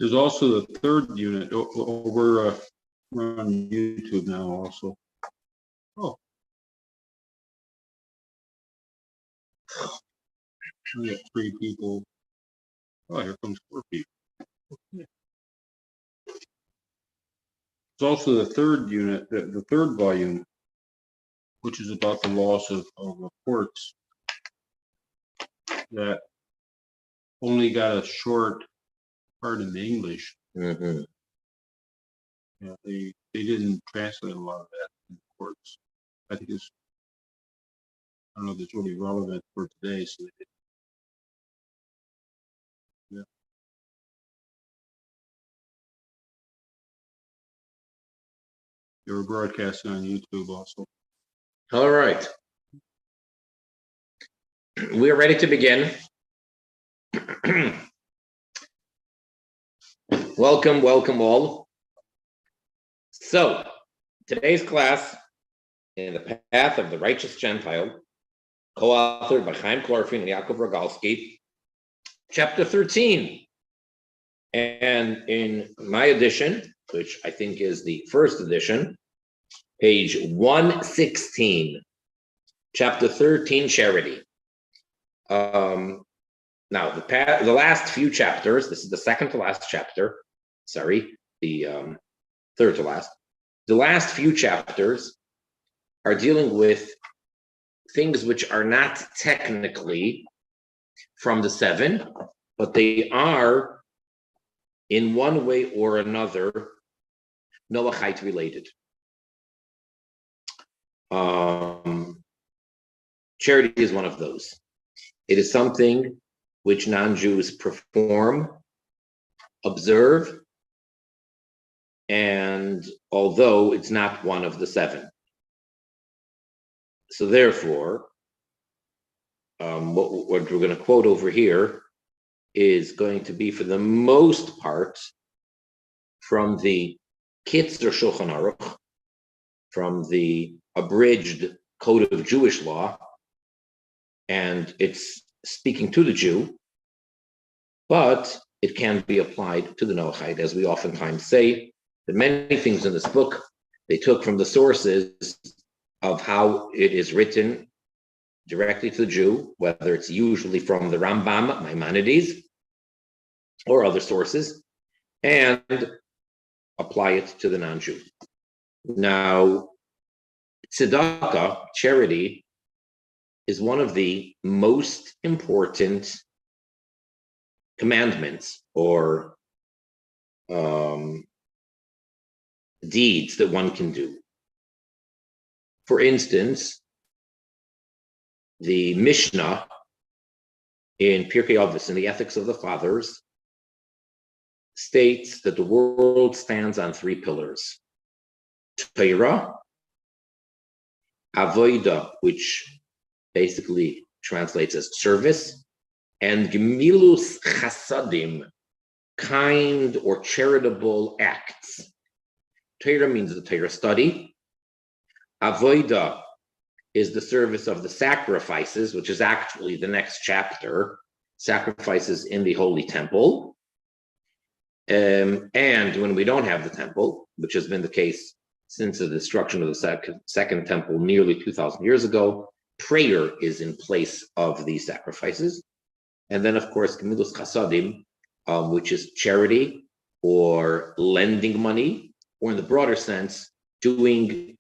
There's also the third unit. We're on YouTube now also. Oh, we got 3 people. Oh, here comes 4 people. Okay. There's also the third unit, the third volume, which is about the loss of courts that only got a short part in the English. Mm-hmm. Yeah, they didn't translate a lot of that in the courts. I think it's, I don't know if it's really relevant for today, so they did. Yeah. They were broadcasting on YouTube also. All right. We're ready to begin. Welcome all. So, today's class, In the Path of the Righteous Gentile, co-authored by Chaim Klorfin and Yaakov Rogalski, chapter 13. And in my edition, which I think is the first edition, page 116, chapter 13, Charity. Now, the last few chapters, this is the second to last chapter, the third to last. The last few chapters are dealing with things which are not technically from the 7, but they are, in one way or another, Noachite related. Charity is one of those. It is something which non-Jews perform, observe, and although it's not one of the 7. So therefore, what we're going to quote over here is going to be, for the most part, from the Kitzur Shulchan Aruch, from the abridged Code of Jewish Law, and it's speaking to the Jew, but it can be applied to the Noachite, as we oftentimes say. That many things in this book they took from the sources of how it is written directly to the Jew, whether it's usually from the Rambam, Maimonides, or other sources, and apply it to the non-Jew. Now, tzedakah, charity, is one of the most important commandments or deeds that one can do. For instance, the Mishnah in Pirkei Avos, in the Ethics of the Fathers, states that the world stands on 3 pillars: Torah, Avodah, which basically translates as service, and Gemilus Chasadim, kind or charitable acts. Torah means the Torah study. Avodah is the service of the sacrifices, which is actually the next chapter, sacrifices in the Holy Temple. And when we don't have the temple, which has been the case since the destruction of the second temple nearly 2,000 years ago, prayer is in place of these sacrifices. And then, of course, Gemilus Chasadim, which is charity or lending money, or in the broader sense, doing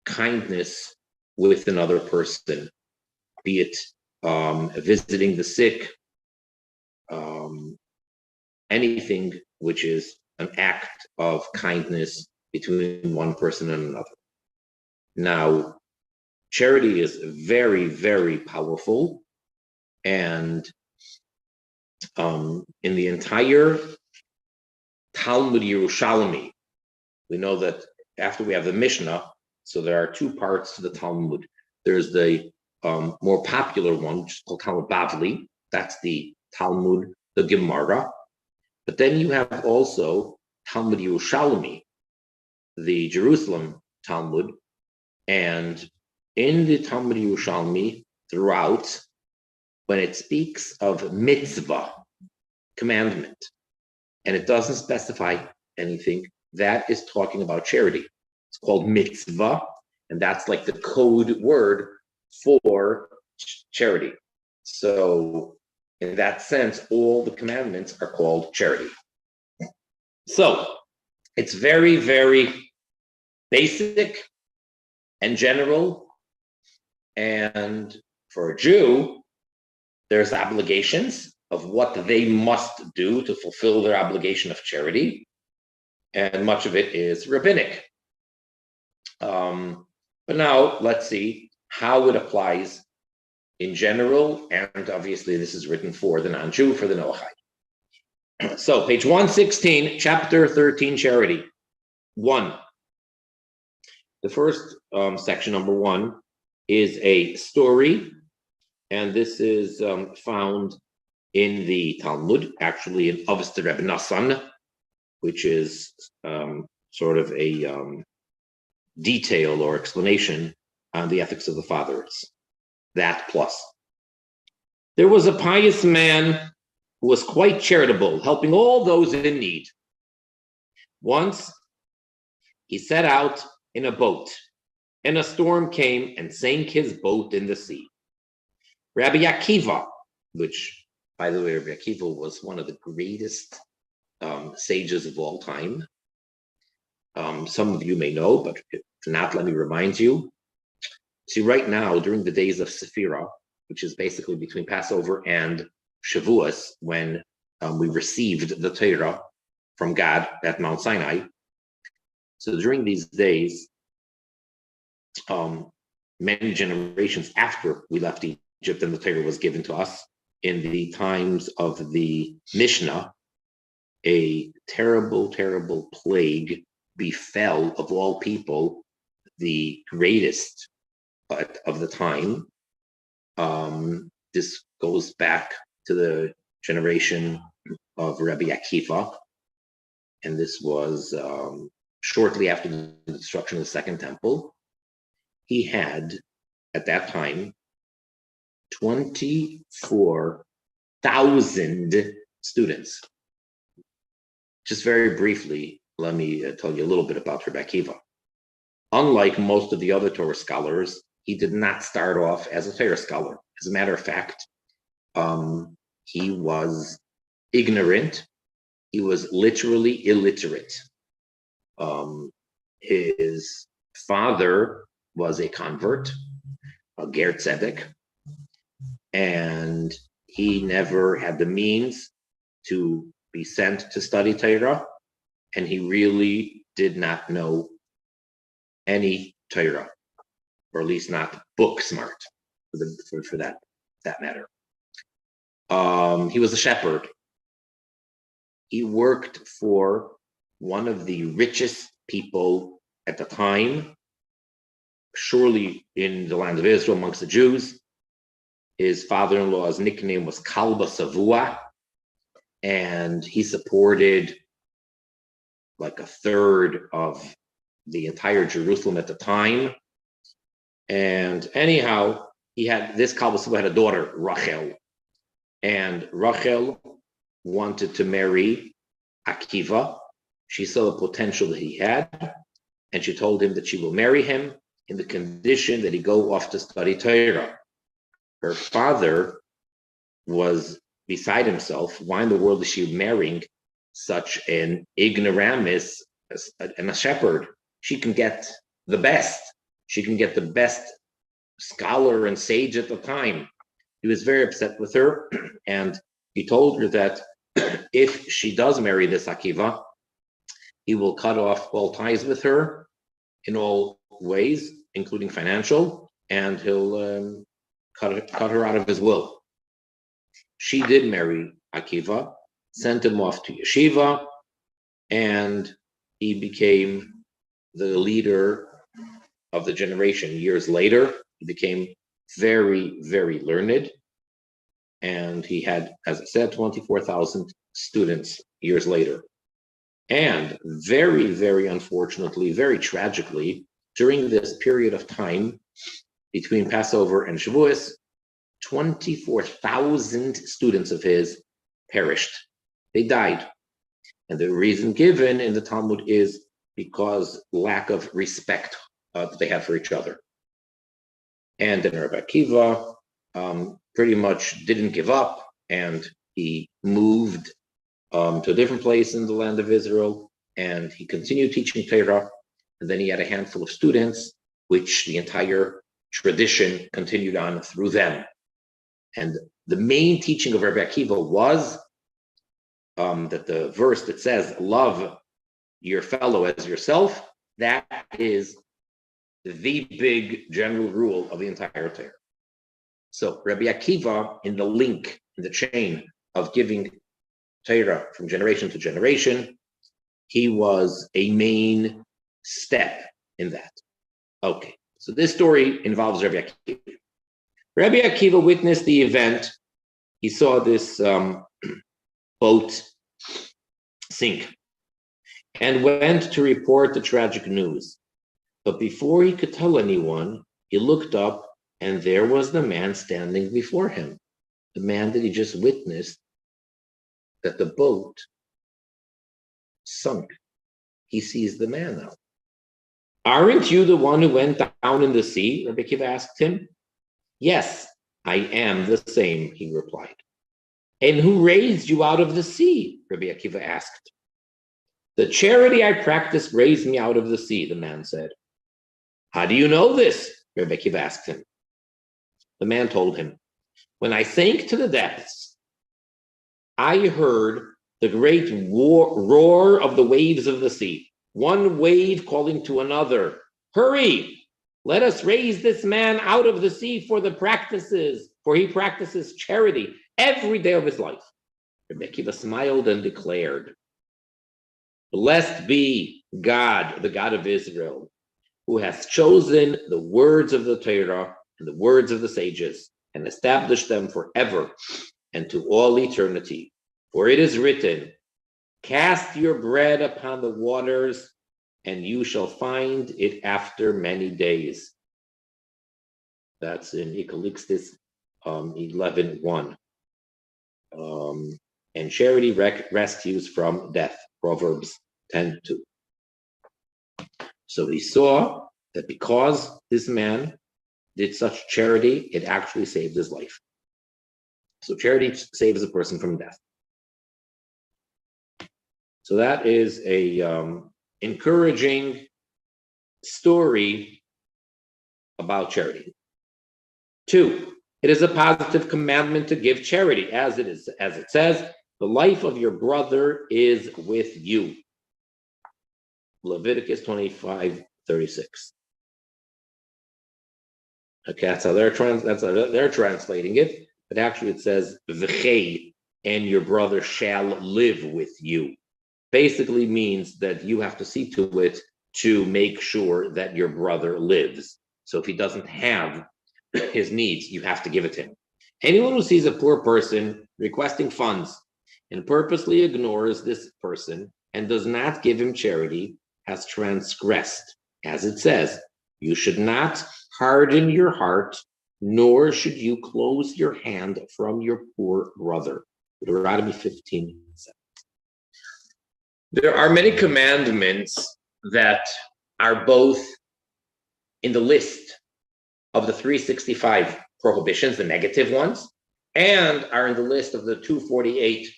kindness with another person, be it visiting the sick, anything which is an act of kindness between one person and another. Now, charity is very, very powerful, and in the entire Talmud Yerushalmi, we know that after we have the Mishnah, so there are 2 parts to the Talmud. There's the more popular one, which is called Talmud Bavli. That's the Talmud, the Gemara. But then you have also Talmud Yerushalmi, the Jerusalem Talmud. And in the Talmud Yerushalmi, throughout, when it speaks of mitzvah, commandment, and it doesn't specify anything, that is talking about charity. It's called mitzvah, and that's like the code word for charity. So in that sense, all the commandments are called charity. So it's very, very basic and general. And for a Jew, there's obligations of what they must do to fulfill their obligation of charity. And much of it is rabbinic. But now let's see how it applies in general. And obviously this is written for the non-Jew, for the Noachide. So page 116, chapter 13, charity. 1. The first section, number 1, is a story. And this is found in the Talmud, actually in Avos de Rebbe Nassan, which is sort of a detail or explanation on the ethics of the fathers. That plus. There was a pious man who was quite charitable, helping all those in need. Once, he set out in a boat, and a storm came and sank his boat in the sea. Rabbi Akiva, which, by the way, Rabbi Akiva was one of the greatest sages of all time. Some of you may know, but if not, let me remind you. See, right now, during the days of Sephirah, which is basically between Passover and Shavuos, when we received the Torah from God at Mount Sinai. So during these days, many generations after we left Egypt and the Torah was given to us, in the times of the Mishnah, a terrible, terrible plague befell, of all people, the greatest of the time. This goes back to the generation of Rabbi Akiva, and this was shortly after the destruction of the Second Temple. He had, at that time, 24,000 students. Just very briefly, let me tell you a little bit about Rabbi Akiva. Unlike most of the other Torah scholars, he did not start off as a Torah scholar. As a matter of fact, he was ignorant. He was literally illiterate. His father was a convert, a Ger Tzedek, and he never had the means to be sent to study Torah, and he really did not know any Torah, or at least not book smart for that matter. He was a shepherd. He worked for one of the richest people at the time, surely in the land of Israel amongst the Jews. His father-in-law's nickname was Kalba Savua, and he supported like a third of the entire Jerusalem at the time. And anyhow, this Kalba Savua had a daughter, Rachel, and Rachel wanted to marry Akiva. She saw the potential that he had, and she told him that she will marry him in the condition that he go off to study Torah. Her father was beside himself. Why in the world is she marrying such an ignoramus and a shepherd? She can get the best. She can get the best scholar and sage at the time. He was very upset with her, and he told her that if she does marry this Akiva, he will cut off all ties with her in all ways, including financial, and he'll cut her out of his will. She did marry Akiva, sent him off to yeshiva, and he became the leader of the generation. Years later, he became very, very learned, and he had, as I said, 24,000 students years later. And very, very unfortunately, very tragically, during this period of time between Passover and Shavuos, 24,000 students of his perished. They died. And the reason given in the Talmud is because lack of respect that they have for each other. And then Rabbi Akiva pretty much didn't give up, and he moved to a different place in the land of Israel, and he continued teaching Torah. And then he had a handful of students, which the entire tradition continued on through them. And the main teaching of Rabbi Akiva was that the verse that says, love your fellow as yourself, that is the big general rule of the entire Torah. So Rabbi Akiva, in the link, in the chain of giving Torah from generation to generation, he was a main step in that. Okay, so this story involves Rabbi Akiva. Rabbi Akiva witnessed the event. He saw this boat sink and went to report the tragic news. But before he could tell anyone, he looked up and there was the man standing before him, the man that he just witnessed that the boat sunk. He sees the man now. Aren't you the one who went down in the sea? Rabbi Akiva asked him. Yes, I am the same, he replied. And who raised you out of the sea? Rabbi Akiva asked. The charity I practiced raised me out of the sea, the man said. How do you know this? Rabbi Akiva asked him. The man told him, when I sank to the depths, I heard the great roar of the waves of the sea, one wave calling to another, hurry, let us raise this man out of the sea for he practices charity every day of his life. Rabbi Akiva smiled and declared, blessed be God, the God of Israel, who has chosen the words of the Torah and the words of the sages and established them forever and to all eternity. For it is written, cast your bread upon the waters, and you shall find it after many days. That's in Ecclesiastes 11:1. And charity rescues from death, Proverbs 10:2. So he saw that because this man did such charity, it actually saved his life. So charity saves a person from death. So that is a encouraging story about charity. 2, it is a positive commandment to give charity, as it says, the life of your brother is with you. Leviticus 25:36. Okay, that's how they're translating it, but actually it says v'chei, and your brother shall live with you. Basically means that you have to see to it to make sure that your brother lives. So if he doesn't have his needs, you have to give it to him. Anyone who sees a poor person requesting funds and purposely ignores this person and does not give him charity has transgressed. As it says, you should not harden your heart, nor should you close your hand from your poor brother. Deuteronomy 15:7. There are many commandments that are both in the list of the 365 prohibitions, the negative ones, and are in the list of the 248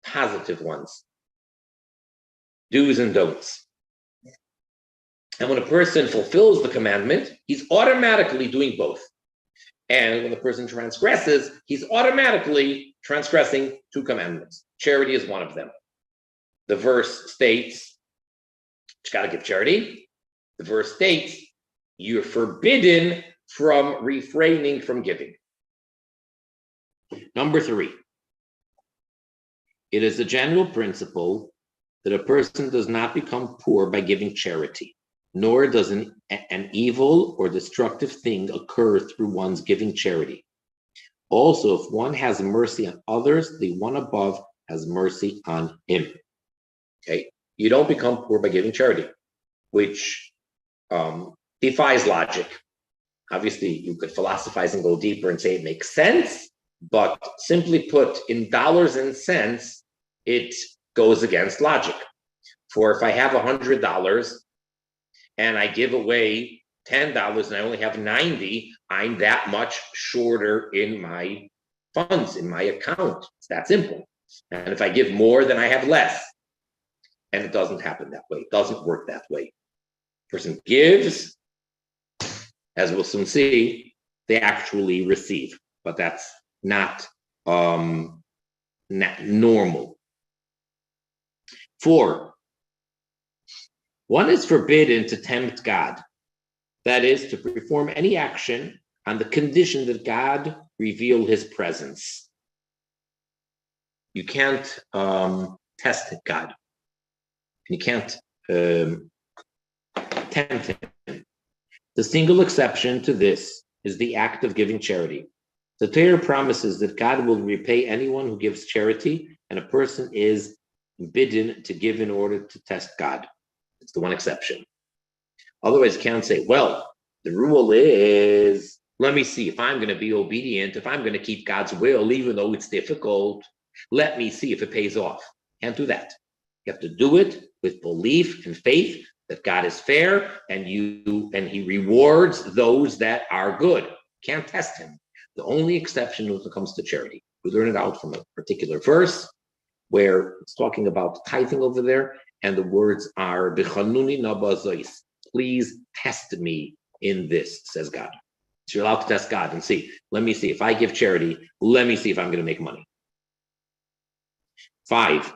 positive ones, do's and don'ts. And when a person fulfills the commandment, he's automatically doing both. And when the person transgresses, he's automatically transgressing 2 commandments. Charity is one of them. The verse states, you got to give charity. The verse states, you're forbidden from refraining from giving. Number 3, it is a general principle that a person does not become poor by giving charity, nor does an evil or destructive thing occur through one's giving charity. Also, if one has mercy on others, the one above has mercy on him. Okay, you don't become poor by giving charity, which defies logic. Obviously, you could philosophize and go deeper and say it makes sense, but simply put, in dollars and cents, it goes against logic. For if I have $100 and I give away $10 and I only have 90, I'm that much shorter in my funds, in my account. It's that simple. And if I give more, then I have less. And it doesn't happen that way. It doesn't work that way. Person gives, as we'll soon see, they actually receive. But that's not normal. 4, one is forbidden to tempt God. That is, to perform any action on the condition that God reveal his presence. You can't test God. You can't tempt him. The single exception to this is the act of giving charity. The Torah promises that God will repay anyone who gives charity, and a person is bidden to give in order to test God. It's the one exception. Otherwise, you can't say, well, the rule is, let me see if I'm going to be obedient, if I'm going to keep God's will, even though it's difficult, let me see if it pays off. Can't do that. You have to do it with belief and faith that God is fair and he rewards those that are good. Can't test him. The only exception when it comes to charity. We learn it out from a particular verse where it's talking about tithing over there, and the words are, please test me in this, says God. So you're allowed to test God and see. Let me see if I give charity. Let me see if I'm going to make money. 5,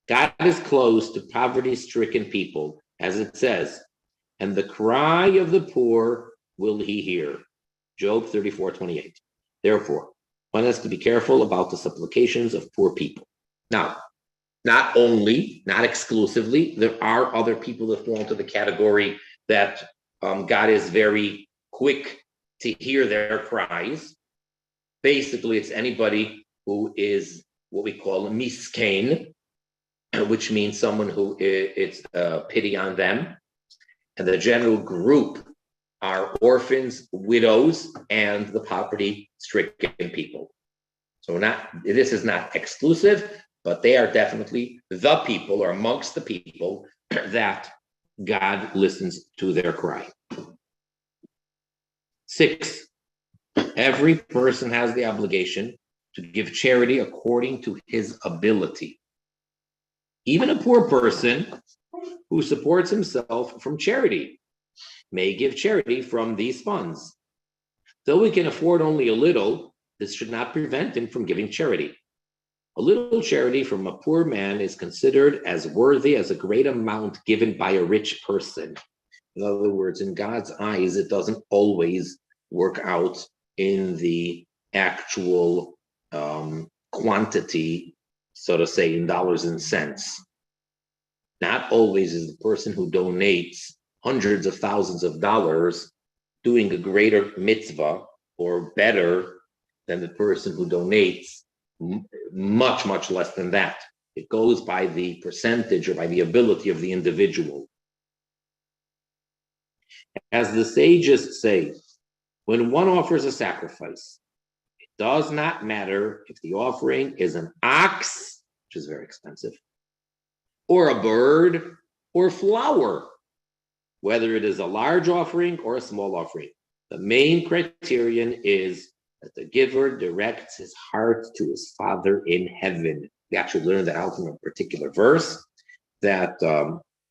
God is close to poverty-stricken people, as it says, and the cry of the poor will he hear. Job 34:28. Therefore, one has to be careful about the supplications of poor people. Now, not exclusively, there are other people that fall into the category that God is very quick to hear their cries. Basically, it's anybody who is what we call a miskein, which means someone who it's pity on them. And the general group are orphans, widows, and the poverty-stricken people. So this is not exclusive, but they are definitely the people or amongst the people that God listens to their cry. 6, every person has the obligation to give charity according to his ability. Even a poor person who supports himself from charity may give charity from these funds. Though he can afford only a little, this should not prevent him from giving charity. A little charity from a poor man is considered as worthy as a great amount given by a rich person. In other words, in God's eyes, it doesn't always work out in the actual quantity, so to say, in dollars and cents. Not always is the person who donates hundreds of thousands of dollars doing a greater mitzvah or better than the person who donates much, much less than that. It goes by the percentage or by the ability of the individual. As the sages say, when one offers a sacrifice, it does not matter if the offering is an ox, which is very expensive, or a bird, or flour, whether it is a large offering or a small offering. The main criterion is that the giver directs his heart to his Father in heaven. We actually learned that out from a particular verse, that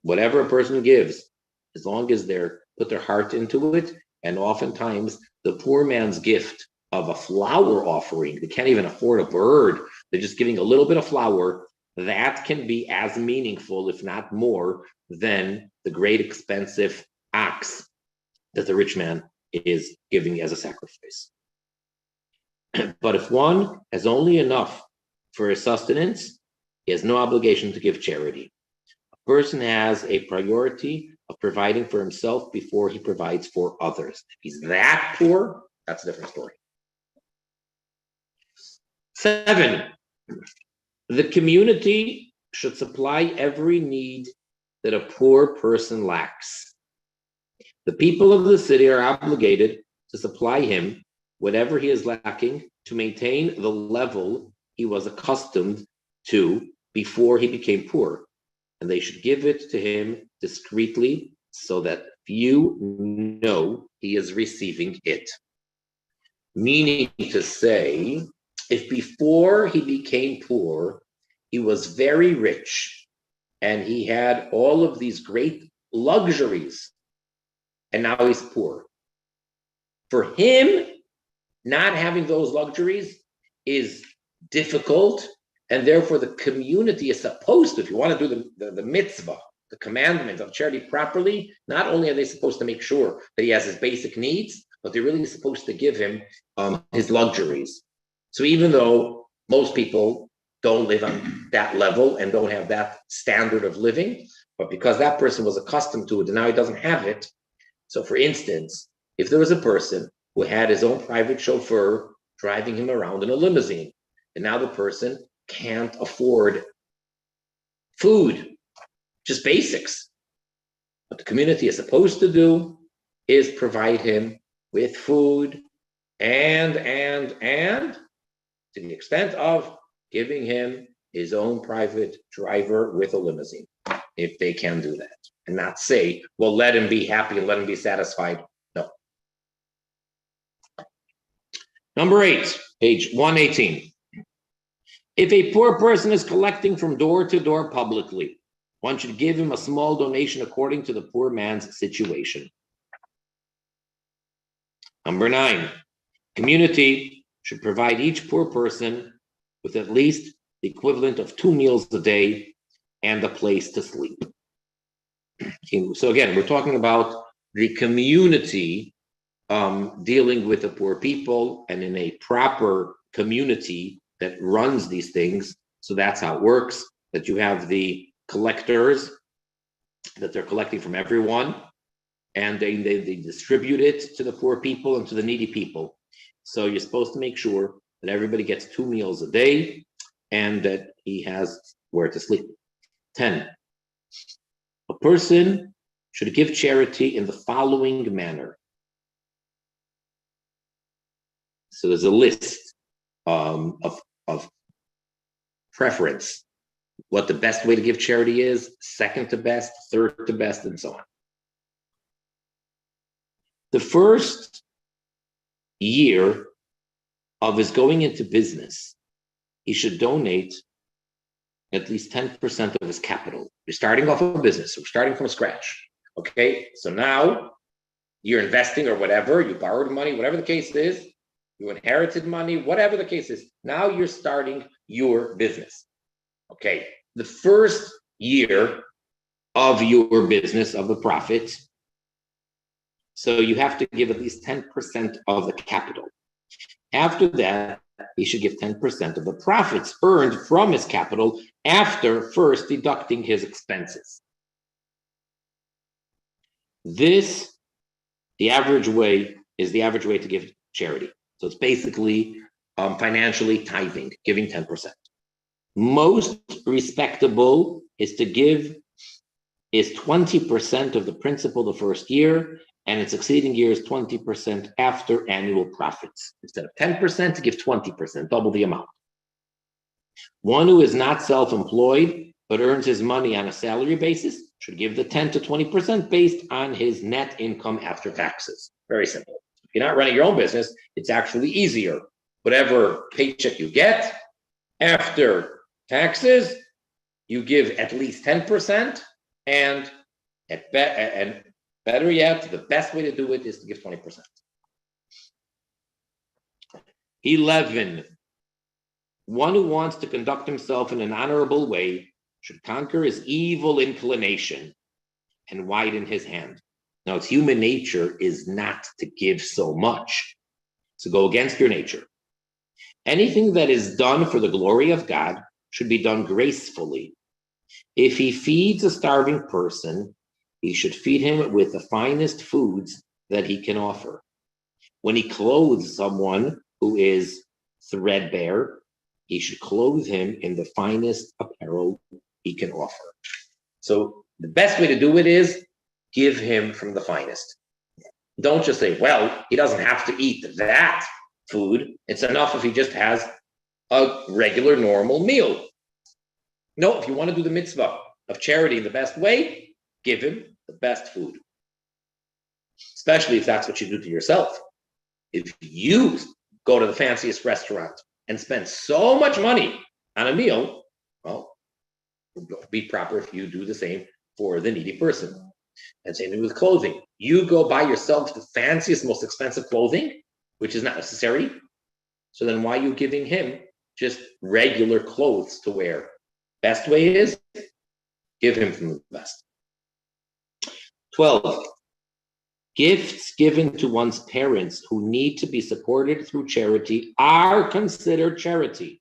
whatever a person gives, as long as they put their heart into it, and oftentimes the poor man's gift of a flour offering, they can't even afford a bird, they're just giving a little bit of flour, that can be as meaningful, if not more, than the great expensive ox that the rich man is giving as a sacrifice. But if one has only enough for his sustenance, he has no obligation to give charity. A person has a priority of providing for himself before he provides for others. If he's that poor, that's a different story. 7, the community should supply every need that a poor person lacks. The people of the city are obligated to supply him whatever he is lacking to maintain the level he was accustomed to before he became poor, and they should give it to him discreetly so that few know he is receiving it. Meaning to say, if before he became poor, he was very rich and he had all of these great luxuries, and now he's poor. For him, not having those luxuries is difficult, and therefore the community is supposed to, if you want to do the mitzvah, the commandment of charity properly, not only are they supposed to make sure that he has his basic needs, but they're really supposed to give him his luxuries. So even though most people don't live on that level and don't have that standard of living, but because that person was accustomed to it and now he doesn't have it. So for instance, if there was a person who had his own private chauffeur driving him around in a limousine, and now the person can't afford food, just basics. What the community is supposed to do is provide him with food and to the extent of giving him his own private driver with a limousine, if they can do that, and not say, well, let him be happy and let him be satisfied. No. Number 8, page 118. If a poor person is collecting from door to door publicly, one should give him a small donation according to the poor man's situation. Number 9, community should provide each poor person with at least the equivalent of 2 meals a day and a place to sleep. So again, we're talking about the community dealing with the poor people, and in a proper community that runs these things. So that's how it works, that you have the collectors, that they're collecting from everyone, and they distribute it to the poor people and to the needy people. So you're supposed to make sure that everybody gets 2 meals a day and that he has where to sleep. 10, a person should give charity in the following manner. So there's a list of preference, what the best way to give charity is, second to best, third to best, and so on. The first year of his going into business, he should donate at least 10% of his capital. You're starting off a business, so we're starting from scratch. Okay, so now you're investing or whatever, you borrowed money, whatever the case is, you inherited money, whatever the case is. Now you're starting your business. Okay, the first year of your business, of the profits, so you have to give at least 10% of the capital. After that, he should give 10% of the profits earned from his capital after first deducting his expenses. This, the average way, is the average way to give charity. So it's basically financially tithing, giving 10%. Most respectable is to give is 20% of the principal the first year, and in succeeding years, 20% after annual profits. Instead of 10%, to give 20%, double the amount. One who is not self-employed, but earns his money on a salary basis, should give the 10 to 20% based on his net income after taxes. Very simple. If you're not running your own business, it's actually easier. Whatever paycheck you get, after taxes, you give at least 10%, and better yet, the best way to do it is to give 20%. 11, one who wants to conduct himself in an honorable way should conquer his evil inclination and widen his hand. Now, it's human nature is not to give so much, to go against your nature. Anything that is done for the glory of God should be done gracefully. If he feeds a starving person, he should feed him with the finest foods that he can offer. When he clothes someone who is threadbare, he should clothe him in the finest apparel he can offer. So the best way to do it is give him from the finest. Don't just say, well, he doesn't have to eat that food. It's enough if he just has a regular, normal meal. No, if you want to do the mitzvah of charity in the best way, give him the best food. Especially if that's what you do to yourself. If you go to the fanciest restaurant and spend so much money on a meal, well, it would be proper if you do the same for the needy person. And same thing with clothing. You go buy yourself the fanciest, most expensive clothing, which is not necessary. So then why are you giving him just regular clothes to wear? Best way is give him from the best. 12. Gifts given to one's parents who need to be supported through charity are considered charity.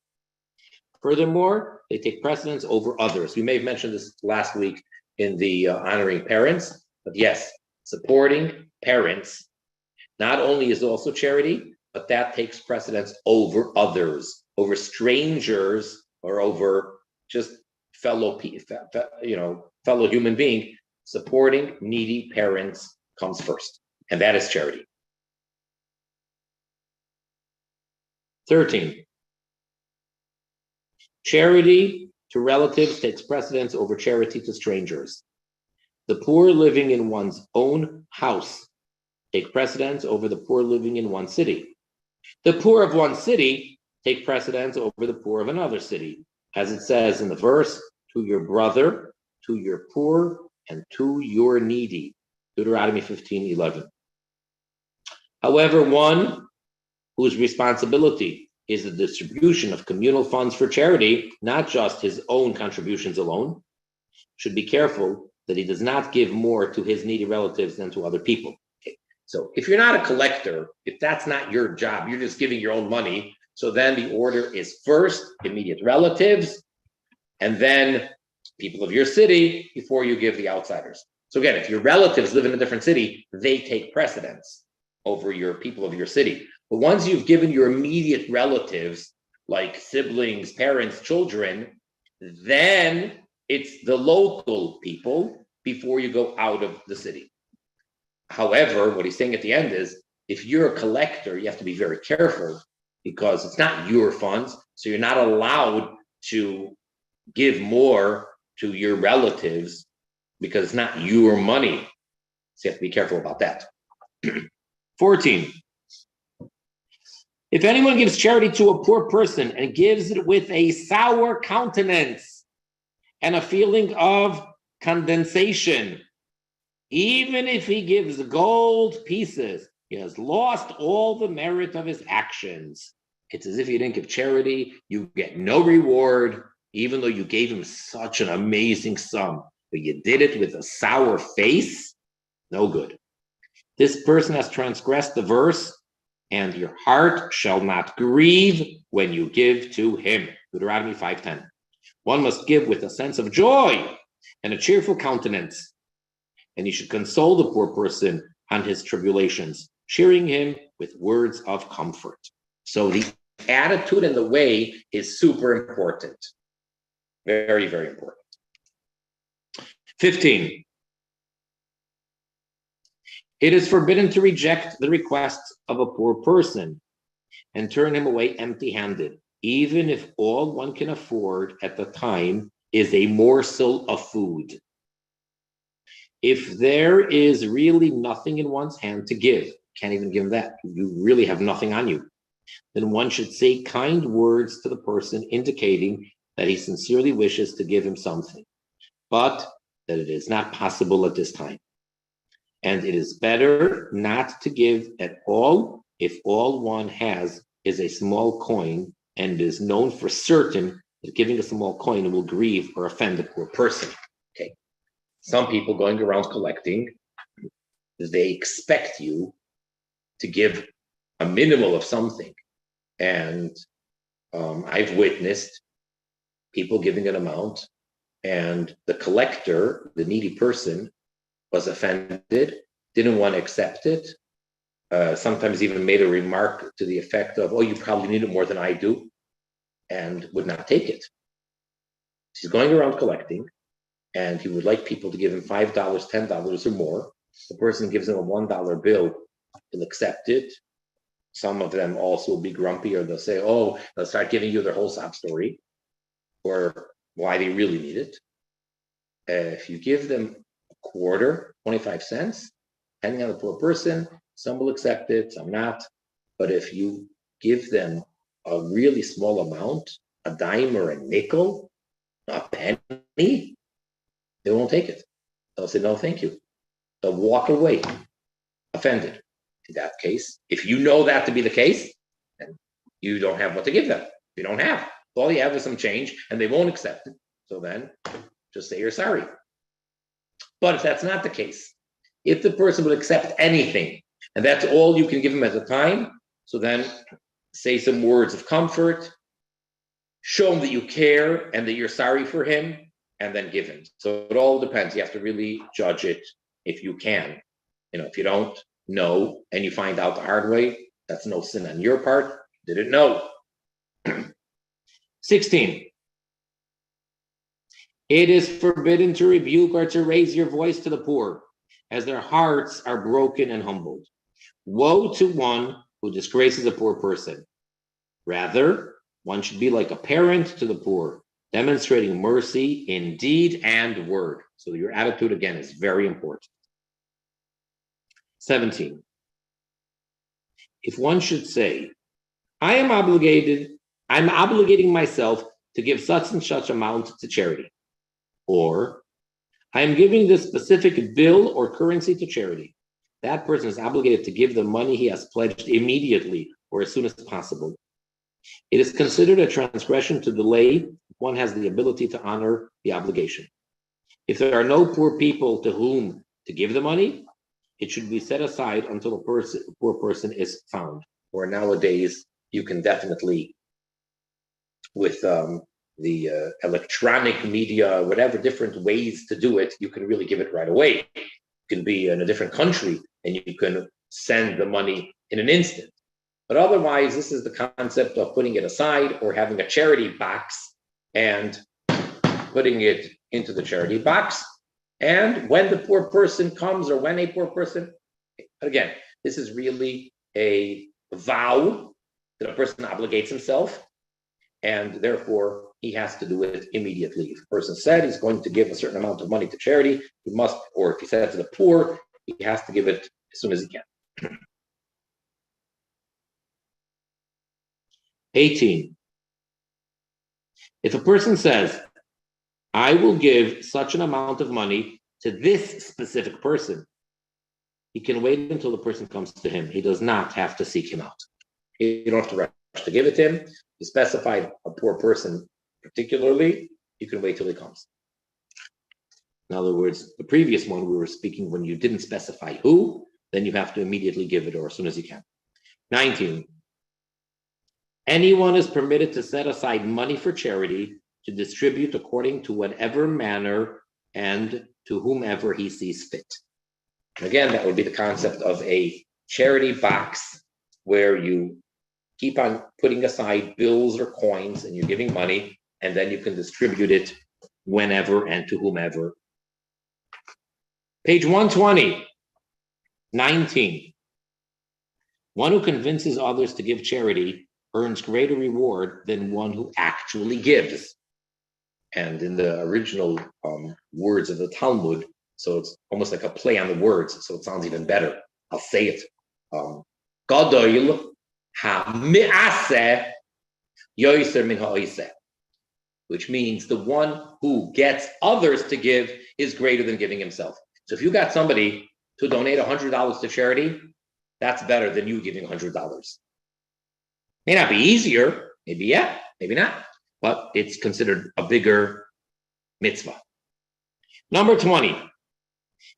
Furthermore, they take precedence over others. We may have mentioned this last week in the honoring parents, but yes, supporting parents not only is also charity, but that takes precedence over others, over strangers, or over just fellow human being. Supporting needy parents comes first, and that is charity. 13. Charity to relatives takes precedence over charity to strangers. The poor living in one's own house take precedence over the poor living in one city. The poor of one city take precedence over the poor of another city, as it says in the verse, to your brother, to your poor, and to your needy. Deuteronomy 15:11. However, one whose responsibility is the distribution of communal funds for charity, not just his own contributions alone, should be careful that he does not give more to his needy relatives than to other people. Okay. So if you're not a collector, if that's not your job, you're just giving your own money, so then the order is first immediate relatives, and then people of your city before you give the outsiders. So again, if your relatives live in a different city, they take precedence over your people of your city. But once you've given your immediate relatives, like siblings, parents, children, then it's the local people before you go out of the city. However, what he's saying at the end is, if you're a collector, you have to be very careful because it's not your funds, so you're not allowed to give more to your relatives because it's not your money. So you have to be careful about that. 14. If anyone gives charity to a poor person and gives it with a sour countenance and a feeling of condensation, even if he gives gold pieces, he has lost all the merit of his actions. It's as if you didn't give charity, you get no reward, even though you gave him such an amazing sum. But you did it with a sour face, no good. This person has transgressed the verse, and your heart shall not grieve when you give to him. Deuteronomy 5:10. One must give with a sense of joy and a cheerful countenance, and you should console the poor person on his tribulations, cheering him with words of comfort. So the attitude and the way is super important. Very, very important. 15. It is forbidden to reject the requests of a poor person and turn him away empty-handed, even if all one can afford at the time is a morsel of food. If there is really nothing in one's hand to give, can't even give that, you really have nothing on you, then one should say kind words to the person indicating that he sincerely wishes to give him something, but that it is not possible at this time. And it is better not to give at all if all one has is a small coin and is known for certain that giving a small coin will grieve or offend the poor person. Okay. Some people going around collecting, they expect you to give a minimal of something. And I've witnessed people giving an amount, and the collector, the needy person, was offended, didn't want to accept it, sometimes even made a remark to the effect of, oh, you probably need it more than I do, and would not take it. He's going around collecting, and he would like people to give him $5, $10 or more. The person gives him a $1 bill, he'll accept it. Some of them also will be grumpy, or they'll say, oh, they'll start giving you their whole sob story. Or why they really need it. If you give them a quarter, 25 cents, depending on the poor person, some will accept it, some not. But if you give them a really small amount, a dime or a nickel, a penny, they won't take it. They'll say, no, thank you. They'll walk away offended. In that case, if you know that to be the case, then you don't have what to give them. You don't have. All you have is some change, and they won't accept it. So then just say you're sorry. But if that's not the case, if the person would accept anything, and that's all you can give them at the time, so then say some words of comfort, show him that you care and that you're sorry for him, and then give him. So it all depends. You have to really judge it if you can. If you don't know and you find out the hard way, that's no sin on your part. Didn't know. 16. It is forbidden to rebuke or to raise your voice to the poor, as their hearts are broken and humbled. Woe to one who disgraces a poor person. Rather, one should be like a parent to the poor, demonstrating mercy in deed and word. So your attitude, again, is very important. 17. If one should say, I'm obligating myself to give such and such amount to charity, or I am giving this specific bill or currency to charity, that person is obligated to give the money he has pledged immediately or as soon as possible. It is considered a transgression to delay if one has the ability to honor the obligation. If there are no poor people to whom to give the money, it should be set aside until a poor person is found. Or nowadays, you can definitely, with the electronic media, whatever different ways to do it, you can really give it right away. You can be in a different country and you can send the money in an instant. But otherwise, this is the concept of putting it aside or having a charity box and putting it into the charity box. And when the poor person comes, or when a poor person, again, this is really a vow that a person obligates himself, and therefore he has to do it immediately. If a person said he's going to give a certain amount of money to charity, he must, or if he said to the poor, he has to give it as soon as he can. 18. If a person says, I will give such an amount of money to this specific person, he can wait until the person comes to him. He does not have to seek him out. You don't have to rush to give it to him. You specified a poor person particularly, you can wait till he comes. In other words, the previous one we were speaking, when you didn't specify who, then you have to immediately give it or as soon as you can. 19. Anyone is permitted to set aside money for charity to distribute according to whatever manner and to whomever he sees fit. Again, that would be the concept of a charity box where you keep on putting aside bills or coins and you're giving money, and then you can distribute it whenever and to whomever. Page 120, 19. One who convinces others to give charity earns greater reward than one who actually gives. And in the original words of the Talmud, so it's almost like a play on the words, so it sounds even better. I'll say it. Gadoil ha'mi'aseh yoser min ha'iseh, which means the one who gets others to give is greater than giving himself. So if you got somebody to donate $100 to charity, that's better than you giving $100. May not be easier, maybe yeah, maybe not, but it's considered a bigger mitzvah. Number 20,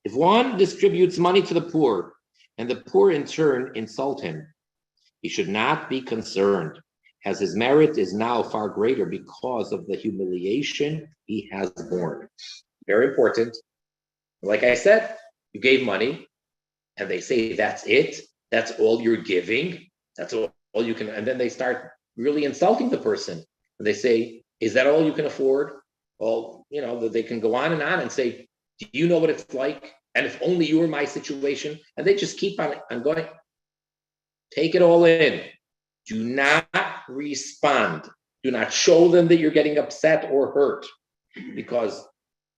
if one distributes money to the poor and the poor in turn insult him, he should not be concerned, as his merit is now far greater because of the humiliation he has borne. Very important. Like I said, you gave money and they say that's it, that's all you're giving, that's all you can, and then they start really insulting the person. And they say, is that all you can afford? Well, they can go on and say, do you know what it's like? And if only you were my situation. And they just keep on going. Take it all in. Do not respond. Do not show them that you're getting upset or hurt. because,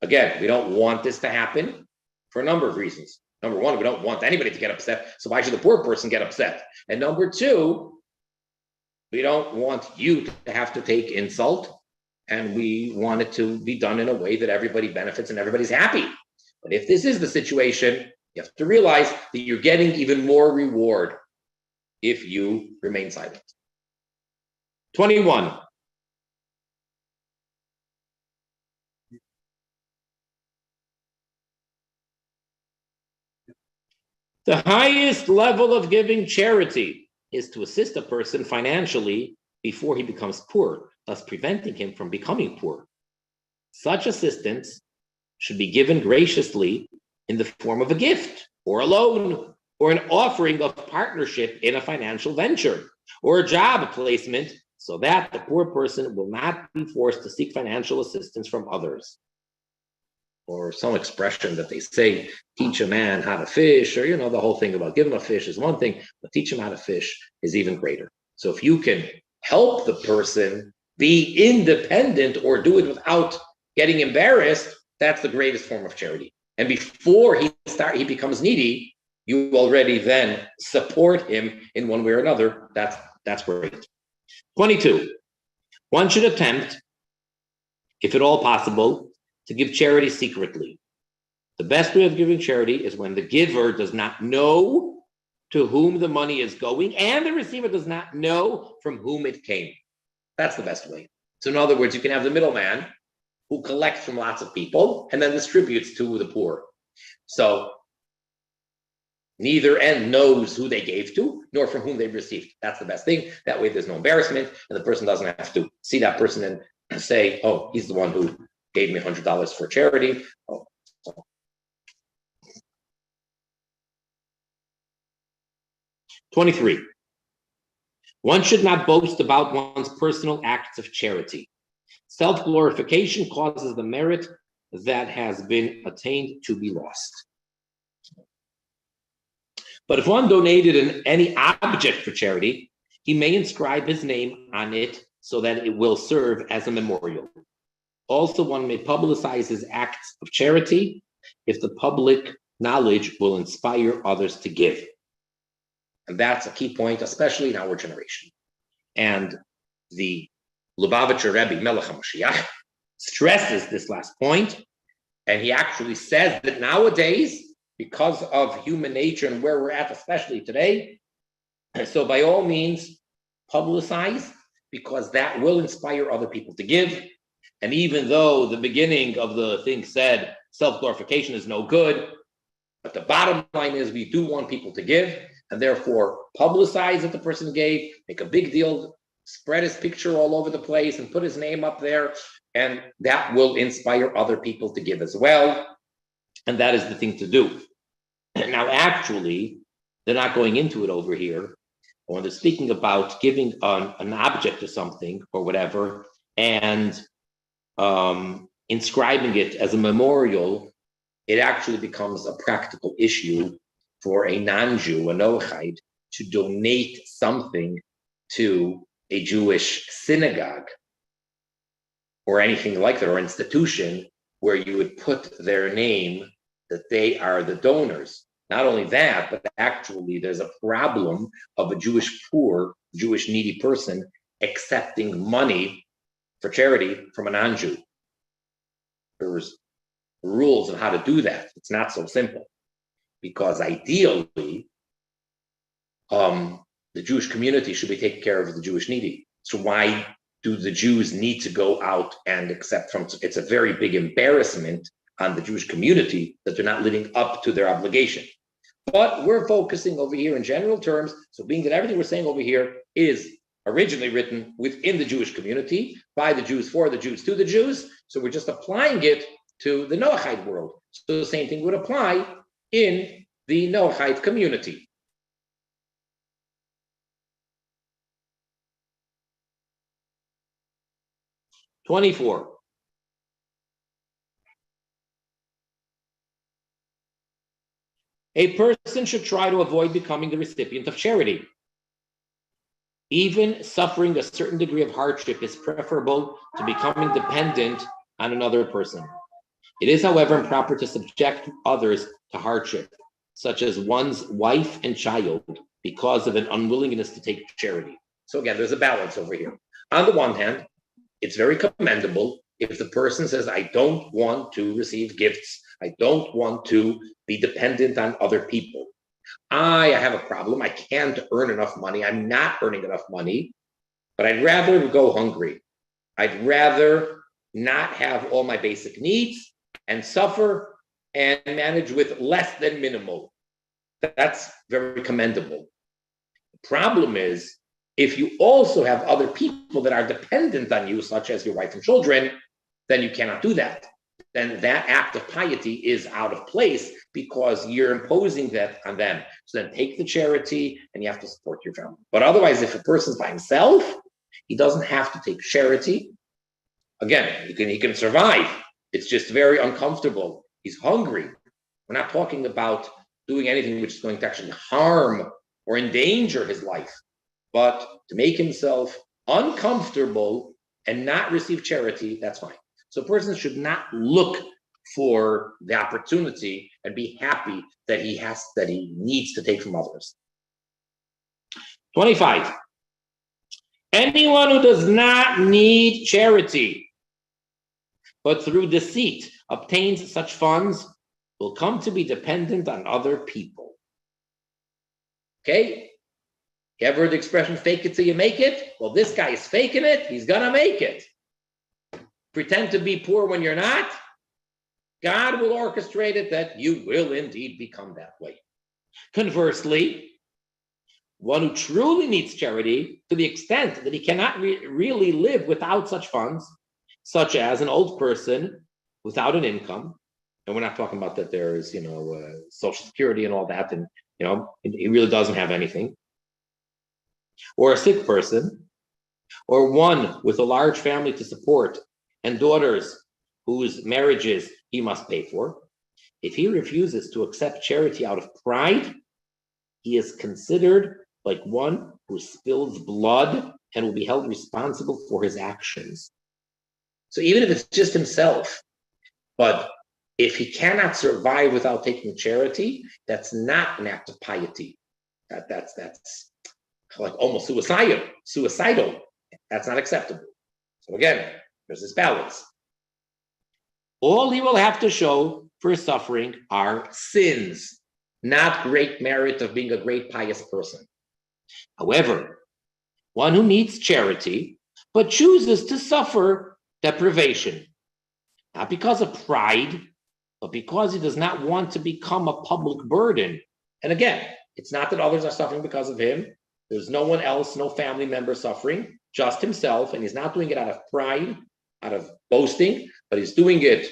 again, we don't want this to happen for a number of reasons. Number one, we don't want anybody to get upset, so why should the poor person get upset? And number two, we don't want you to have to take insult, and we want it to be done in a way that everybody benefits and everybody's happy. But if this is the situation, you have to realize that you're getting even more reward if you remain silent. 21. The highest level of giving charity is to assist a person financially before he becomes poor, thus preventing him from becoming poor. Such assistance should be given graciously in the form of a gift or a loan or an offering of partnership in a financial venture or a job placement, so that the poor person will not be forced to seek financial assistance from others. Or some expression that they say, teach a man how to fish, or, the whole thing about giving a fish is one thing, but teach him how to fish is even greater. So if you can help the person be independent or do it without getting embarrassed, that's the greatest form of charity. And before he becomes needy, you already then support him in one way or another. That's great. 22. One should attempt, if at all possible, to give charity secretly. The best way of giving charity is when the giver does not know to whom the money is going and the receiver does not know from whom it came. That's the best way. So in other words, you can have the middleman who collects from lots of people and then distributes to the poor. So neither end knows who they gave to nor from whom they received. That's the best thing. That way there's no embarrassment and the person doesn't have to see that person and say, oh, he's the one who gave me $100 for charity. Oh. 23. One should not boast about one's personal acts of charity. Self-glorification causes the merit that has been attained to be lost. But if one donated any object for charity, he may inscribe his name on it so that it will serve as a memorial. Also, one may publicize his acts of charity if the public knowledge will inspire others to give. And that's a key point, especially in our generation. And the Lubavitcher Rebbe, Melech HaMashiach, stresses this last point, and he actually says that nowadays, because of human nature and where we're at, especially today, so by all means, publicize, because that will inspire other people to give. And even though the beginning of the thing said self-glorification is no good, but the bottom line is we do want people to give, and therefore publicize that the person gave, make a big deal, spread his picture all over the place and put his name up there, and that will inspire other people to give as well. And that is the thing to do. Now, actually, they're not going into it over here. When they're speaking about giving an object or something or whatever, and inscribing it as a memorial, it actually becomes a practical issue for a non-Jew, a Noachide, to donate something to a Jewish synagogue or anything like that, or institution where you would put their name that they are the donors. Not only that, but actually there's a problem of a Jewish poor, Jewish needy person accepting money for charity from a non-Jew. There's rules on how to do that. It's not so simple, because ideally, the Jewish community should be taking care of the Jewish needy. So why do the Jews need to go out and accept from? It's a very big embarrassment on the Jewish community that they're not living up to their obligation. But we're focusing over here in general terms. So being that everything we're saying over here is originally written within the Jewish community, by the Jews, for the Jews, to the Jews. So we're just applying it to the Noachide world. So the same thing would apply in the Noachide community. '24. A person should try to avoid becoming the recipient of charity. Even suffering a certain degree of hardship is preferable to becoming dependent on another person. It is, however, improper to subject others to hardship, such as one's wife and child, because of an unwillingness to take charity. So again, there's a balance over here. On the one hand, it's very commendable if the person says, I don't want to receive gifts. I don't want to be dependent on other people. I have a problem. I can't earn enough money. I'm not earning enough money, but I'd rather go hungry. I'd rather not have all my basic needs and suffer and manage with less than minimal. That's very commendable. The problem is, if you also have other people that are dependent on you, such as your wife and children, then you cannot do that. Then that act of piety is out of place because you're imposing that on them. So then take the charity and you have to support your family. But otherwise, if a person's by himself, he doesn't have to take charity. Again, he can survive. It's just very uncomfortable. He's hungry. We're not talking about doing anything which is going to actually harm or endanger his life, but to make himself uncomfortable and not receive charity, that's fine. So a person should not look for the opportunity and be happy that he needs to take from others. 25. Anyone who does not need charity, but through deceit obtains such funds, will come to be dependent on other people. Okay? You ever heard the expression, fake it till you make it? Well, this guy is faking it. He's going to make it. Pretend to be poor when you're not. God will orchestrate it that you will indeed become that way. Conversely, one who truly needs charity to the extent that he cannot really live without such funds, such as an old person without an income, and we're not talking about that there is, Social Security and all that, and, he really doesn't have anything, or a sick person, or one with a large family to support and daughters whose marriages he must pay for. If he refuses to accept charity out of pride, he is considered like one who spills blood and will be held responsible for his actions. So even if it's just himself, but if he cannot survive without taking charity, that's not an act of piety. That's like almost suicidal. That's not acceptable. So again, there's this balance. All he will have to show for suffering are sins, not great merit of being a great pious person. However, one who needs charity, but chooses to suffer deprivation, not because of pride, but because he does not want to become a public burden. And again, it's not that others are suffering because of him. There's no one else, no family member suffering, just himself. And he's not doing it out of pride, out of boasting, but he's doing it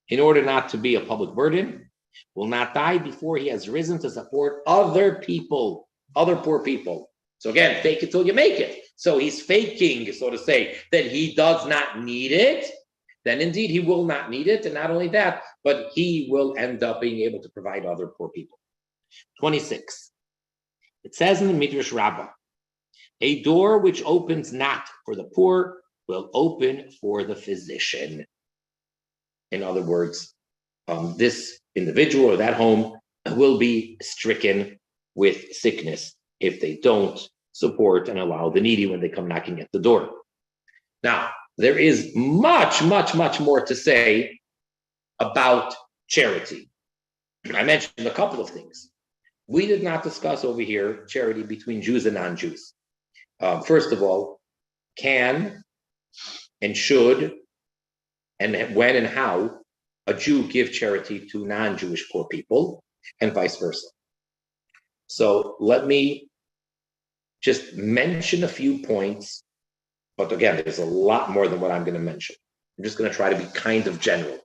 in order not to be a public burden. Will not die before he has risen to support other people, other poor people. So again, fake it till you make it. So he's faking, so to say, that he does not need it. Then indeed he will not need it. And not only that, but he will end up being able to provide other poor people. 26. It says in the Midrash Rabbah, a door which opens not for the poor will open for the physician. In other words, this individual or that home will be stricken with sickness if they don't support and allow the needy when they come knocking at the door. Now, there is much, much, much more to say about charity. I mentioned a couple of things. We did not discuss over here charity between Jews and non-Jews. First of all, can and should and when and how a Jew give charity to non-Jewish poor people and vice versa. So let me just mention a few points, but again, there's a lot more than what I'm going to mention. I'm just going to try to be kind of general.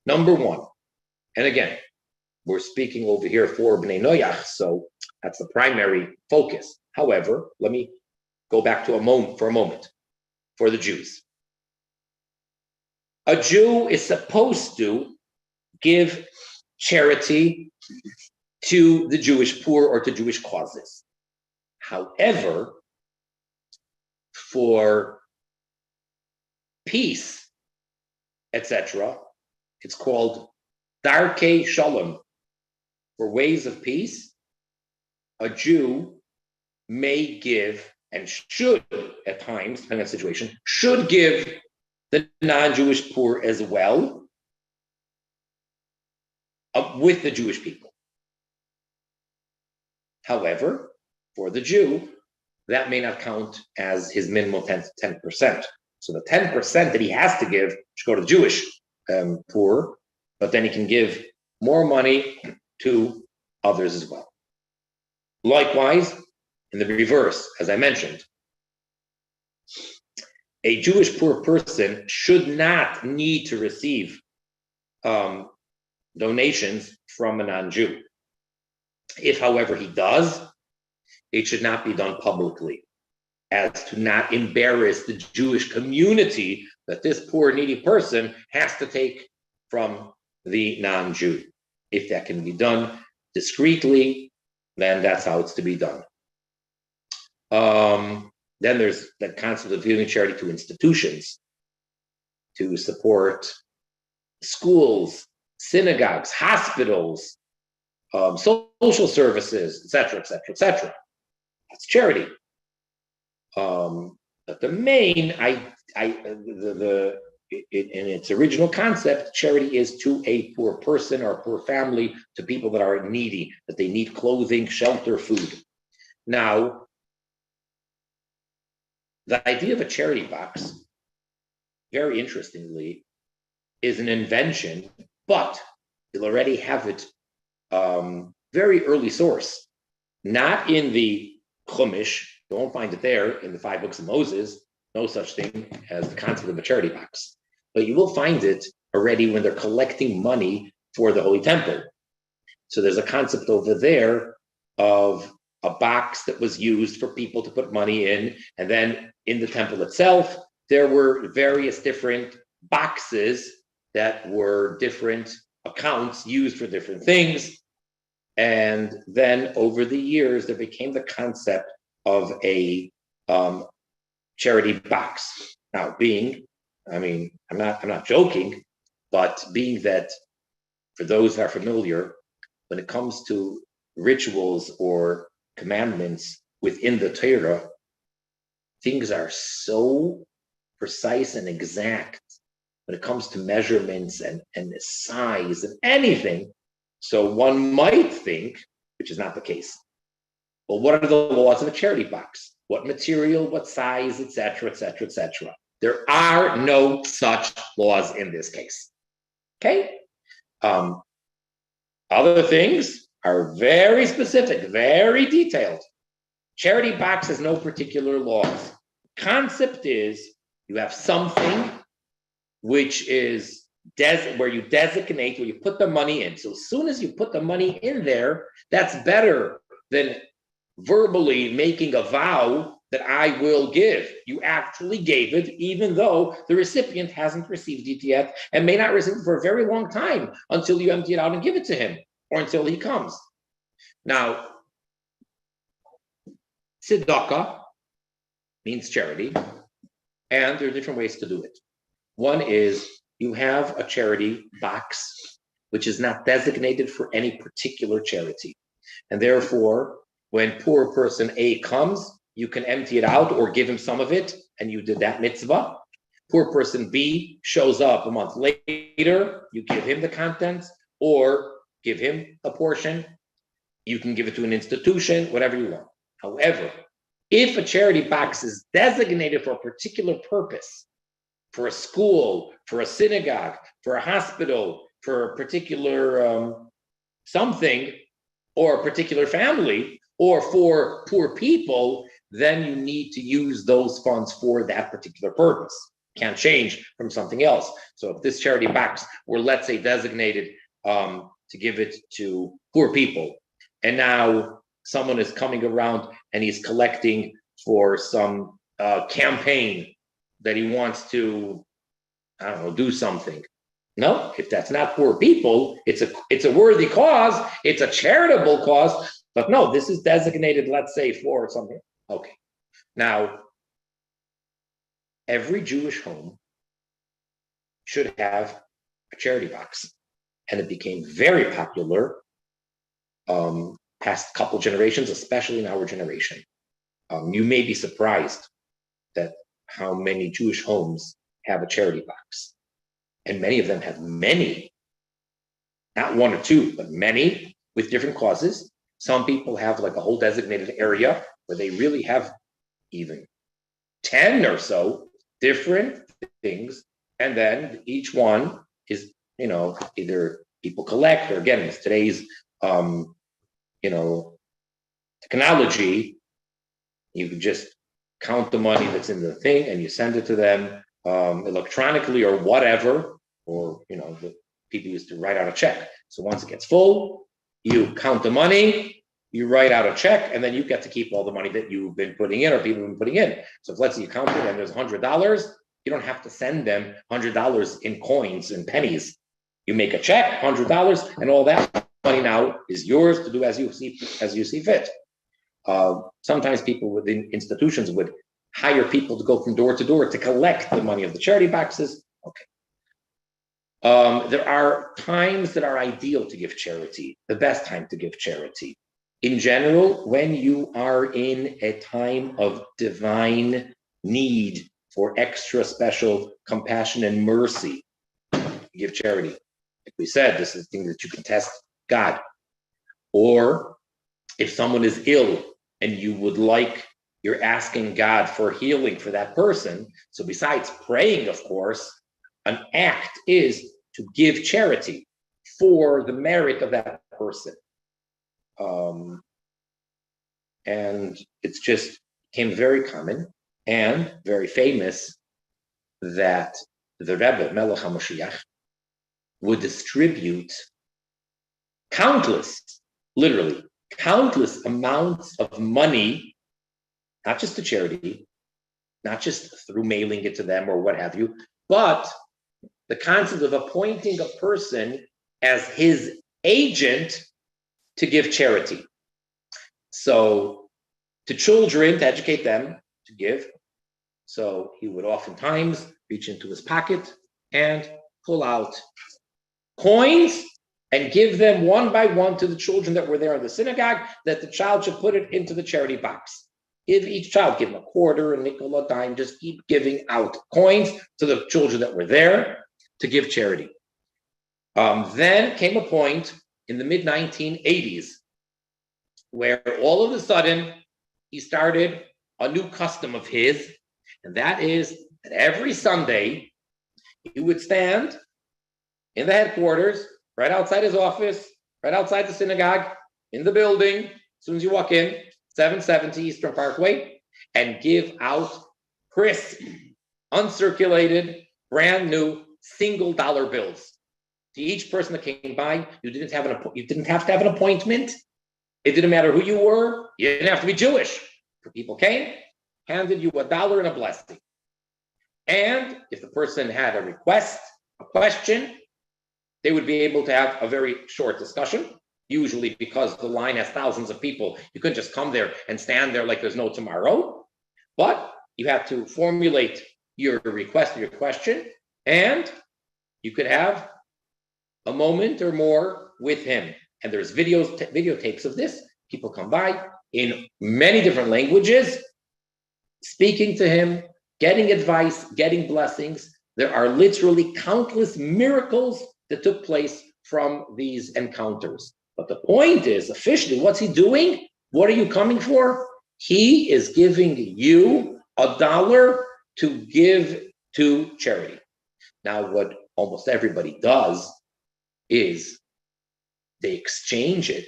Number one, and again, we're speaking over here for Bnei Noach, so that's the primary focus. However, let me go back to a moment for the Jews. A Jew is supposed to give charity to the Jewish poor or to Jewish causes. However, for peace etc. It's called Darkei Shalom, for ways of peace. A Jew may give and should, at times, depending on the situation, should give the non-Jewish poor as well with the Jewish people. However, for the Jew, that may not count as his minimum 10%. So the 10% that he has to give should go to the Jewish poor, but then he can give more money to others as well. Likewise, in the reverse, as I mentioned, a Jewish poor person should not need to receive donations from a non-Jew. If, however, he does, it should not be done publicly, as to not embarrass the Jewish community that this poor, needy person has to take from the non-Jew. If that can be done discreetly, then that's how it's to be done. Then there's the concept of giving charity to institutions, to support schools, synagogues, hospitals, social services, etc., etc., etc. That's charity. But the main, in its original concept, charity is to a poor person or a poor family, to people that are needy, that they need clothing, shelter, food. Now, the idea of a charity box, very interestingly, is an invention, but you'll already have it very early source, not in the Chumash. You won't find it there in the 5 books of Moses, no such thing as the concept of a charity box. But you will find it already when they're collecting money for the Holy Temple. So there's a concept over there of a box that was used for people to put money in. And then in the temple itself, there were various different boxes that were different accounts used for different things. And then over the years, there became the concept of a charity box. Now, I'm not joking, but being that for those that are familiar, when it comes to rituals or commandments within the Torah, things are so precise and exact when it comes to measurements and size and anything. So one might think, which is not the case, well, what are the laws of a charity box? What material, what size, etc., etc., etc. There are no such laws in this case. Okay? Other things are very specific, very detailed. Charity box has no particular laws. Concept is you have something which is where you designate, where you put the money in. So as soon as you put the money in there, that's better than verbally making a vow that I will give. You actually gave it, even though the recipient hasn't received it yet and may not receive it for a very long time until you empty it out and give it to him or until he comes. Now, tzedakah means charity, and there are different ways to do it. One is you have a charity box which is not designated for any particular charity. And therefore, when poor person A comes, you can empty it out or give him some of it, and you did that mitzvah. Poor person B shows up a month later, you give him the contents or give him a portion. You can give it to an institution, whatever you want. However, if a charity box is designated for a particular purpose, for a school, for a synagogue, for a hospital, for a particular something, or a particular family, or for poor people, then you need to use those funds for that particular purpose. Can't change from something else. So if this charity box were, let's say, designated to give it to poor people, and now someone is coming around and he's collecting for some campaign that he wants to, I don't know, do something. No, if that's not poor people, it's a worthy cause, it's a charitable cause, but no, this is designated, let's say, for something. Okay. Now, every Jewish home should have a charity box. And it became very popular past couple generations, especially in our generation. You may be surprised that how many Jewish homes have a charity box. And many of them have many, not one or two, but many with different causes. Some people have like a whole designated area where they really have even 10 or so different things. And then each one is, either people collect, or again, it's today's, technology. You can just count the money that's in the thing and you send it to them electronically or whatever, or, the people used to write out a check. So once it gets full, you count the money, you write out a check, and then you get to keep all the money that you've been putting in or people have been putting in. So if let's say you count it and there's $100, you don't have to send them $100 in coins and pennies. You make a check, $100, and all that money now is yours to do as you see fit. Sometimes people within institutions would hire people to go from door to door to collect the money of the charity boxes. Okay. There are times that are ideal to give charity, the best time to give charity. In general, when you are in a time of divine need for extra special compassion and mercy, give charity. Like we said, this is a thing that you can test God. Or if someone is ill and you're asking God for healing for that person. So besides praying, of course, an act is to give charity for the merit of that person. And it's just became very common and very famous that the Rebbe, Melech HaMoshiach, would distribute literally countless amounts of money, not just to charity, not just through mailing it to them or what have you, but the concept of appointing a person as his agent to give charity. So to children, to educate them to give. So he would oftentimes reach into his pocket and pull out coins and give them one by one to the children that were there in the synagogue, that the child should put it into the charity box. Give each child, give them a quarter, a nickel, a dime, just keep giving out coins to the children that were there to give charity. Then came a point in the mid-1980s where all of a sudden he started a new custom of his, and that is that every Sunday he would stand in the headquarters, right outside his office, right outside the synagogue, in the building, as soon as you walk in, 770 Eastern Parkway, and give out crisp, uncirculated, brand new $1 bills to each person that came by. You didn't have to have an appointment. It didn't matter who you were. You didn't have to be Jewish. People came, handed you $1 and a blessing. And if the person had a request, a question, they would be able to have a very short discussion. Usually, because the line has thousands of people, you couldn't just come there and stand there like there's no tomorrow. But you have to formulate your request, your question, and you could have a moment or more with him. And there's videotapes of this. People come by in many different languages, speaking to him, getting advice, getting blessings. There are literally countless miracles that took place from these encounters. But the point is, officially, what's he doing? What are you coming for? He is giving you $1 to give to charity. Now, what almost everybody does is they exchange it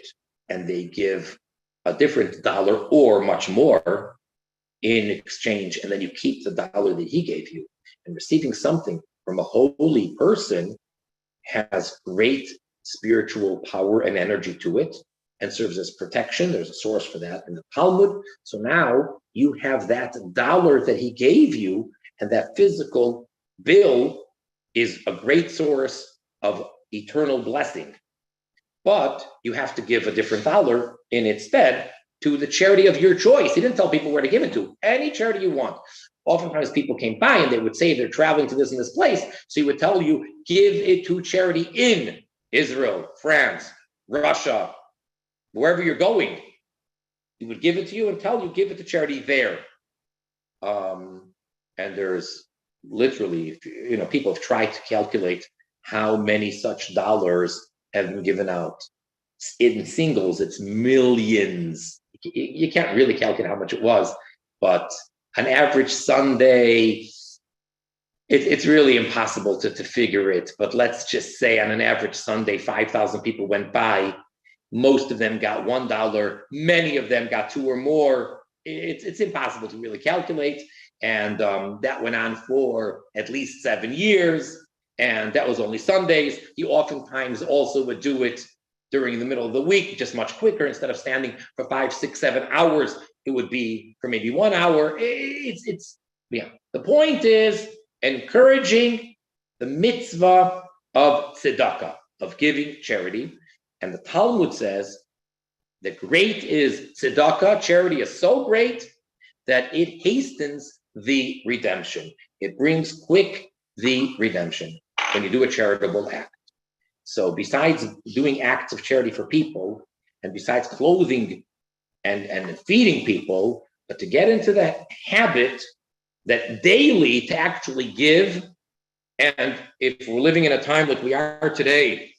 and they give a different dollar or much more in exchange, and then you keep the dollar that he gave you. And receiving something from a holy person has great spiritual power and energy to it and serves as protection. There's a source for that in the Talmud. So now you have that dollar that he gave you, and that physical bill is a great source of eternal blessing. But you have to give a different dollar in its stead to the charity of your choice. He didn't tell people where to give it to. Any charity you want. oftentimes people came by and they would say they're traveling to this and this place. So he would tell you, give it to charity in Israel, France, Russia, wherever you're going. He would give it to you and tell you, give it to charity there. And there's literally, people have tried to calculate how many such dollars have been given out. In singles, it's millions. You can't really calculate how much it was, but an average Sunday, it's really impossible to figure it. But let's just say on an average Sunday, 5,000 people went by. Most of them got $1. Many of them got 2 or more. It's impossible to really calculate. And that went on for at least 7 years. And that was only Sundays. He oftentimes also would do it during the middle of the week, just much quicker. Instead of standing for 5, 6, 7 hours, it would be for maybe 1 hour. The point is encouraging the mitzvah of tzedakah, of giving charity. And the Talmud says that great is tzedakah. Charity is so great that it hastens the redemption. It brings quick the redemption when you do a charitable act. So besides doing acts of charity for people, and besides clothing and feeding people, but to get into the habit that daily to actually give. And if we're living in a time like we are today,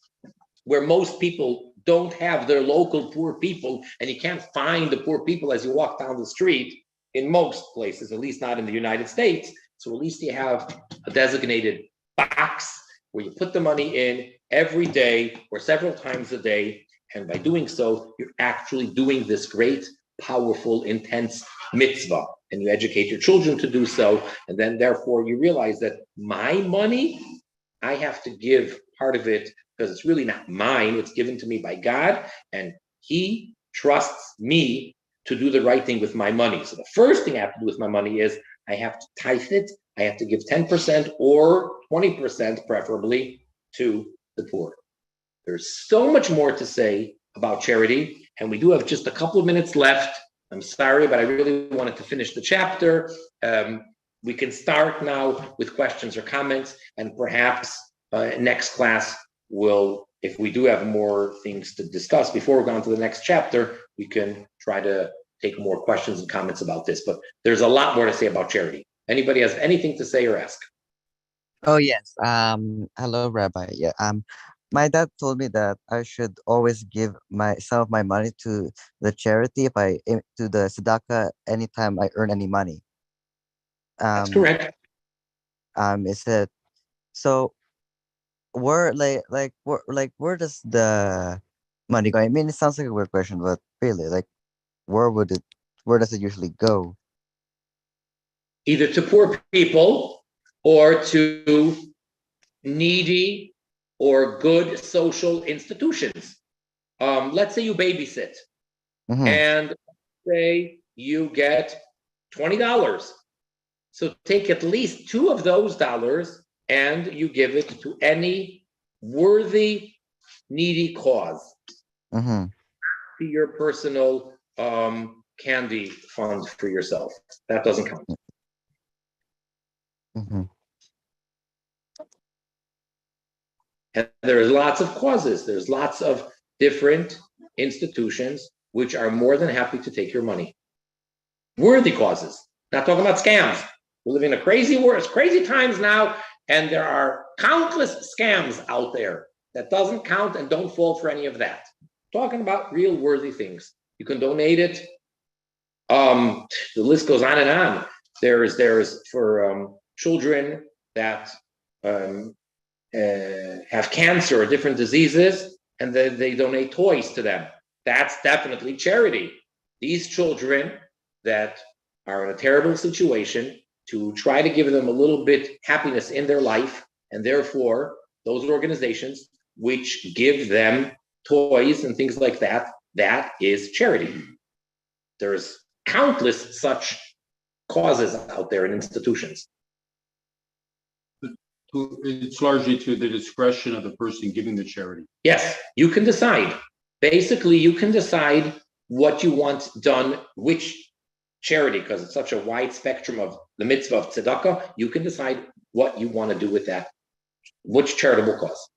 where most people don't have their local poor people, and you can't find the poor people as you walk down the street in most places, at least not in the United States. So at least you have a designated box where you put the money in every day or several times a day. And by doing so, you're actually doing this great, powerful, intense mitzvah. And you educate your children to do so. And then therefore you realize that my money, I have to give part of it because it's really not mine. It's given to me by God. And he trusts me to do the right thing with my money. So the first thing I have to do with my money is I have to tithe it. I have to give 10% or 20% preferably to the poor. There's so much more to say about charity, and we do have just a couple of minutes left. I'm sorry, but I really wanted to finish the chapter. We can start now with questions or comments, and perhaps next class will, if we do have more things to discuss before we go on to the next chapter, we can try to take more questions and comments about this. But there's a lot more to say about charity. Anybody has anything to say or ask? Oh yes. Hello, Rabbi. Yeah. My dad told me that I should always give some of my money to the charity to the tzedakah anytime I earn any money. That's correct. Is it so? Where where does the money go? I mean, it sounds like a weird question, but really, where does it usually go? Either to poor people or to needy or good social institutions. Let's say you babysit, Mm-hmm. and say you get $20. So take at least 2 of those dollars and you give it to any worthy, needy cause. Mm-hmm. To your personal candy fund for yourself. That doesn't count. Mm-hmm. And there's lots of causes. There's lots of different institutions which are more than happy to take your money. Worthy causes. Not talking about scams. We live in a crazy world. It's crazy times now, and there are countless scams out there. That doesn't count and don't fall for any of that. Talking about real worthy things. You can donate it. The list goes on and on. There's for children that have cancer or different diseases, and they donate toys to them. That's definitely charity. These children that are in a terrible situation, to try to give them a little bit happiness in their life, and therefore those organizations which give them toys and things like that, that is charity. There's countless such causes out there in institutions. It's largely to the discretion of the person giving the charity. Yes, you can decide. Basically, you can decide what you want done, which charity, because it's such a wide spectrum of the mitzvah of tzedakah, you can decide what you want to do with that, which charitable cause.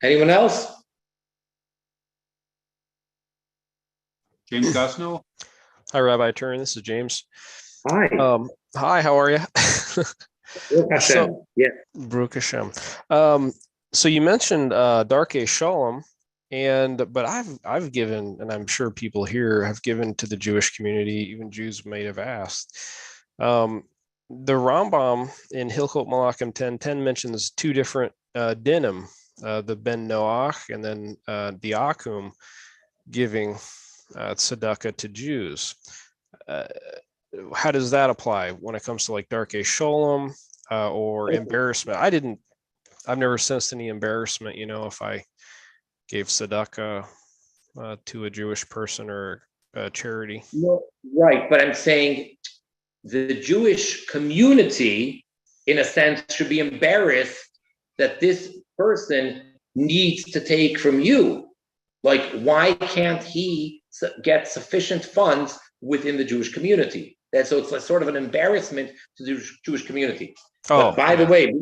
Anyone else? James Gosnell? Hi, Rabbi Turin. This is James. Hi. Hi, how are you? Hashem. Yeah. Baruch Hashem. So you mentioned Darkei Shalom, but I've given, and I'm sure people here have given to the Jewish community, even Jews may have asked. The Rambam in Hilchot Malachim 10:10 mentions two different dinim, the Ben Noach and then the Akum giving tzedakah to Jews. How does that apply when it comes to like Darkei Shalom or embarrassment? I've never sensed any embarrassment, if I gave tzedakah to a Jewish person or a charity. No, right, but I'm saying the Jewish community, in a sense, should be embarrassed that this person needs to take from you. Like, why can't he get sufficient funds within the Jewish community? So it's a sort of an embarrassment to the Jewish community. Oh, but by the way,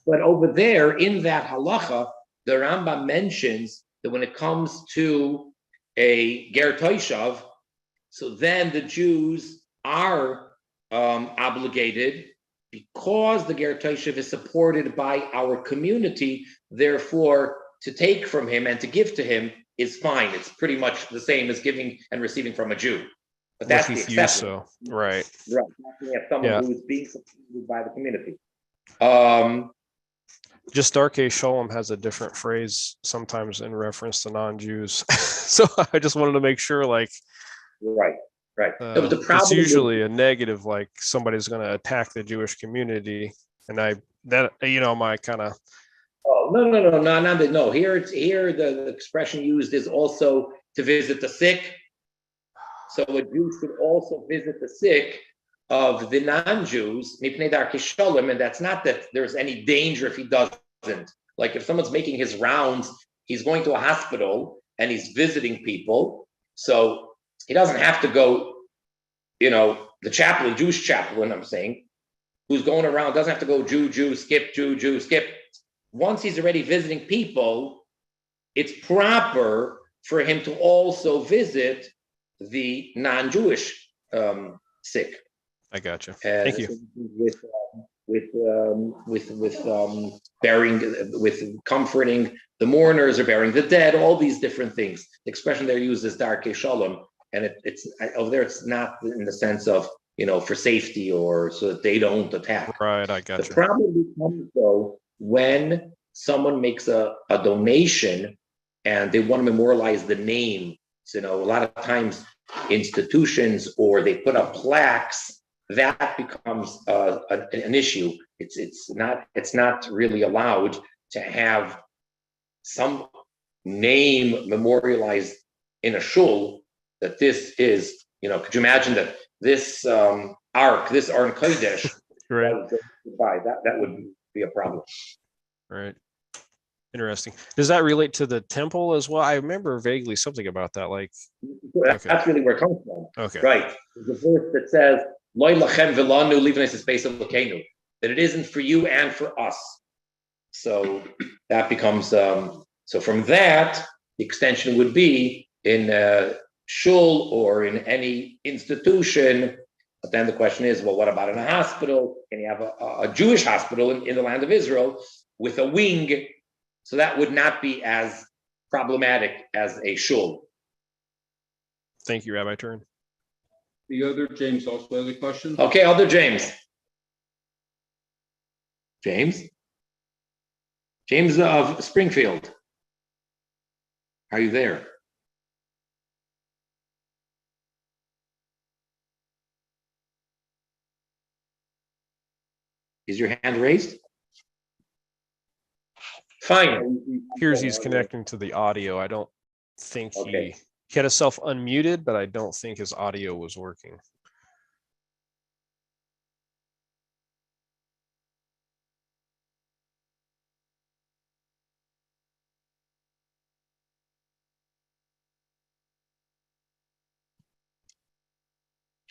but over there in that halacha, the Rambam mentions that when it comes to a ger toishav, so then the Jews are obligated, because the ger toishav is supported by our community. Therefore, to take from him and to give to him is fine. It's pretty much the same as giving and receiving from a Jew. But that's the exception. So right. Right. We have someone who is being supported by the community. Just Darkei Shalom has a different phrase sometimes in reference to non-Jews. So I just wanted to make sure, like, right. No, but the problem it's usually a negative, like somebody's going to attack the Jewish community, and my kind of. Oh, no. Here the expression used is also to visit the sick. So a Jew should also visit the sick of the non-Jews, mipnei darkei shalom, and that's not that there's any danger if he doesn't. Like if someone's making his rounds, he's going to a hospital and he's visiting people, so he doesn't have to go, the chaplain, Jewish chaplain, I'm saying, who's going around, doesn't have to go Jew, skip, Jew, skip. Once he's already visiting people, it's proper for him to also visit the non-Jewish sick. I gotcha. Thank you. With comforting the mourners or burying the dead, all these different things. The expression they're used is Darkei Shalom, and it's over there. It's not in the sense of for safety or so that they don't attack. Right, I gotcha. The problem becomes though when someone makes a donation and they want to memorialize the name. So, a lot of times institutions or they put up plaques, that becomes an issue. It's not really allowed to have some name memorialized in a shul that this is, could you imagine that this Ark Kodesh, right. that would be a problem. Right. Interesting. Does that relate to the temple as well? I remember vaguely something about that. Like, that's really where it comes from. Okay. Right. There's a verse that says, "Loi lachem v'lanu livnei space of l'keinu," that it isn't for you and for us. So that becomes so from that, the extension would be in shul or in any institution. But then the question is, well, what about in a hospital? Can you have a Jewish hospital in the land of Israel with a wing? So that would not be as problematic as a shul. Thank you, Rabbi Turin. The other James also has a question. Okay, other James. James of Springfield. Are you there? Is your hand raised? Fine. Here's he's connecting to the audio. I don't think he had himself unmuted, but I don't think his audio was working.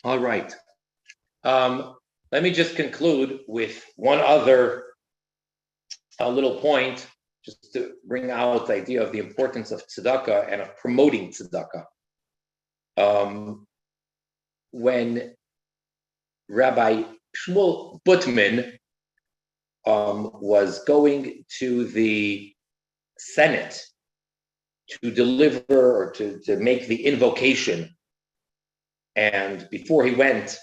All right. Let me just conclude with one other little point, just to bring out the idea of the importance of tzedakah and of promoting tzedakah. When Rabbi Shmuel Butman was going to the Senate to deliver or to make the invocation, and before he went,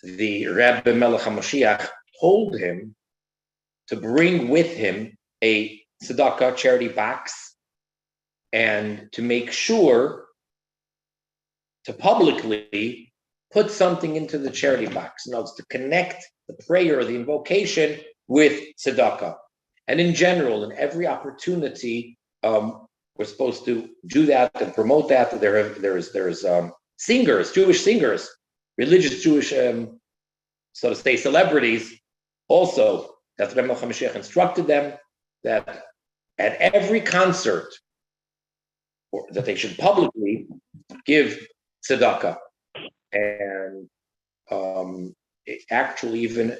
the Rebbe Melech HaMashiach told him to bring with him a tzedakah charity box and to make sure to publicly put something into the charity box. In other words, to connect the prayer or the invocation with tzedakah. And in general, in every opportunity, we're supposed to do that and promote that. There's singers, Jewish singers, religious Jewish, so to say, celebrities. Also, that Rebbe HaMashiach instructed them that at every concert, or that they should publicly give tzedakah. And actually, even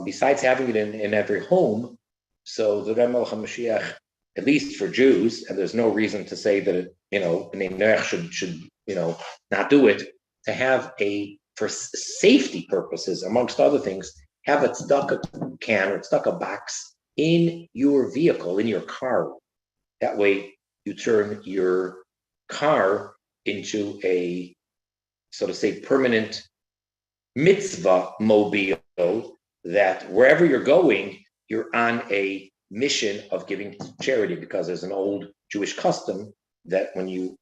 besides having it in every home, so the Rebbe HaMashiach, at least for Jews, and there's no reason to say that Bnei Noach should not do it, to have for safety purposes, amongst other things, have a tzedakah can or tzedakah box in your vehicle, in your car. That way, you turn your car into a, so to say, permanent mitzvah mobile, that wherever you're going, you're on a mission of giving charity, because there's an old Jewish custom that when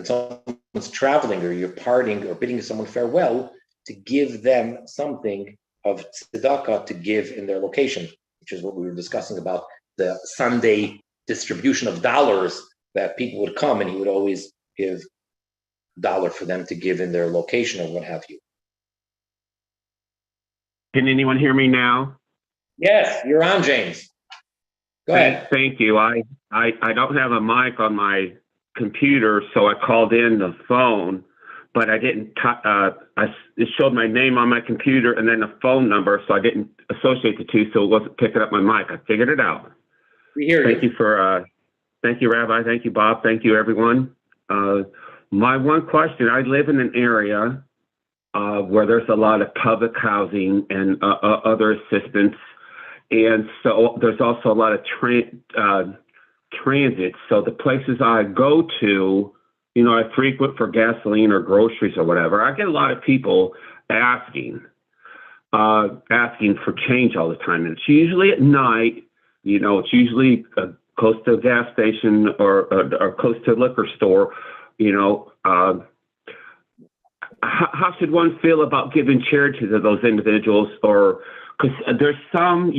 someone's traveling or you're parting or bidding someone farewell, to give them something of tzedakah to give in their location, which is what we were discussing about the Sunday distribution of dollars, that people would come and he would always give $1 for them to give in their location or what have you. Can anyone hear me now? Yes, you're on, James. Go ahead. Thank you. I don't have a mic on my computer, so I called in the phone, but I didn't. It showed my name on my computer and then a phone number, so I didn't associate the two, so it wasn't picking up my mic. I figured it out. We hear you. Thank you, Rabbi. Thank you, Bob. Thank you, everyone. My one question: I live in an area where there's a lot of public housing and other assistance. And so there's also a lot of transit. So the places I go to, I frequent for gasoline or groceries or whatever, I get a lot of people asking for change all the time. And it's usually at night, it's usually close to a gas station or close to a liquor store, how should one feel about giving charity to those individuals? Or because there's some,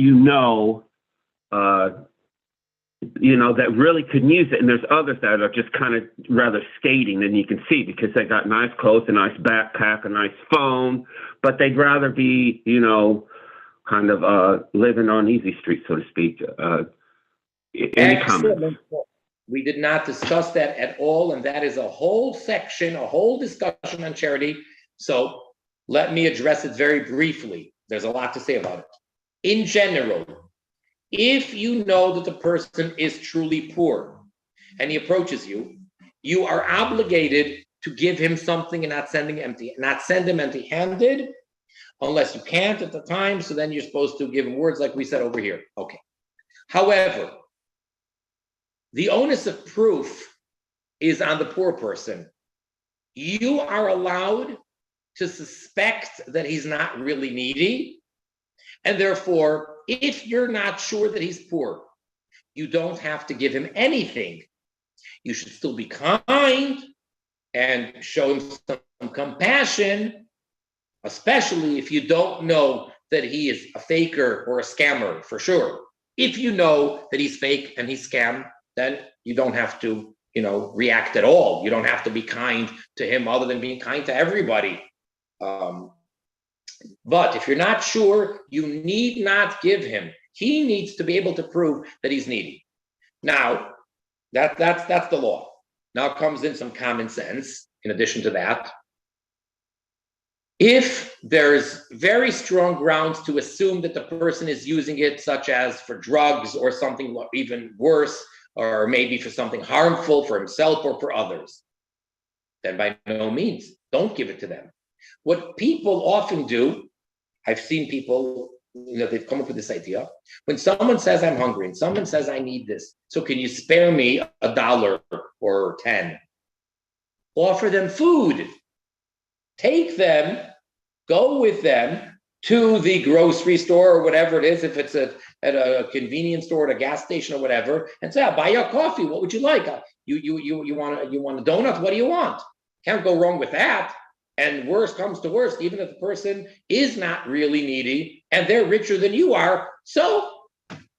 that really could use it, and there's others that are just kind of rather skating, and you can see because they got nice clothes, a nice backpack, a nice phone, but they'd rather be, kind of living on easy street, so to speak. Any comments? We did not discuss that at all, and that is a whole section, a whole discussion on charity. So let me address it very briefly. There's a lot to say about it. In general, if you know that the person is truly poor and he approaches you, you are obligated to give him something and not send him empty-handed, unless you can't at the time. So then you're supposed to give him words like we said over here. Okay. However, the onus of proof is on the poor person. You are allowed to suspect that he's not really needy. And therefore, if you're not sure that he's poor, you don't have to give him anything. You should still be kind and show him some compassion, especially if you don't know that he is a faker or a scammer, for sure. If you know that he's fake and he's scam, then you don't have to, react at all. You don't have to be kind to him other than being kind to everybody. But if you're not sure, you need not give him. He needs to be able to prove that he's needy. Now, that's the law. Now comes in some common sense in addition to that. If there's very strong grounds to assume that the person is using it, such as for drugs or something even worse, or maybe for something harmful for himself or for others, then by no means, don't give it to them. What people often do, I've seen people, they've come up with this idea. When someone says, I'm hungry, and someone says, I need this, so can you spare me $1 or 10? Offer them food. Take them, go with them to the grocery store or whatever it is, if it's at a convenience store, at a gas station or whatever, and say, I'll buy you a coffee. What would you like? You want a donut? What do you want? Can't go wrong with that. And worst comes to worst, even if the person is not really needy and they're richer than you are, so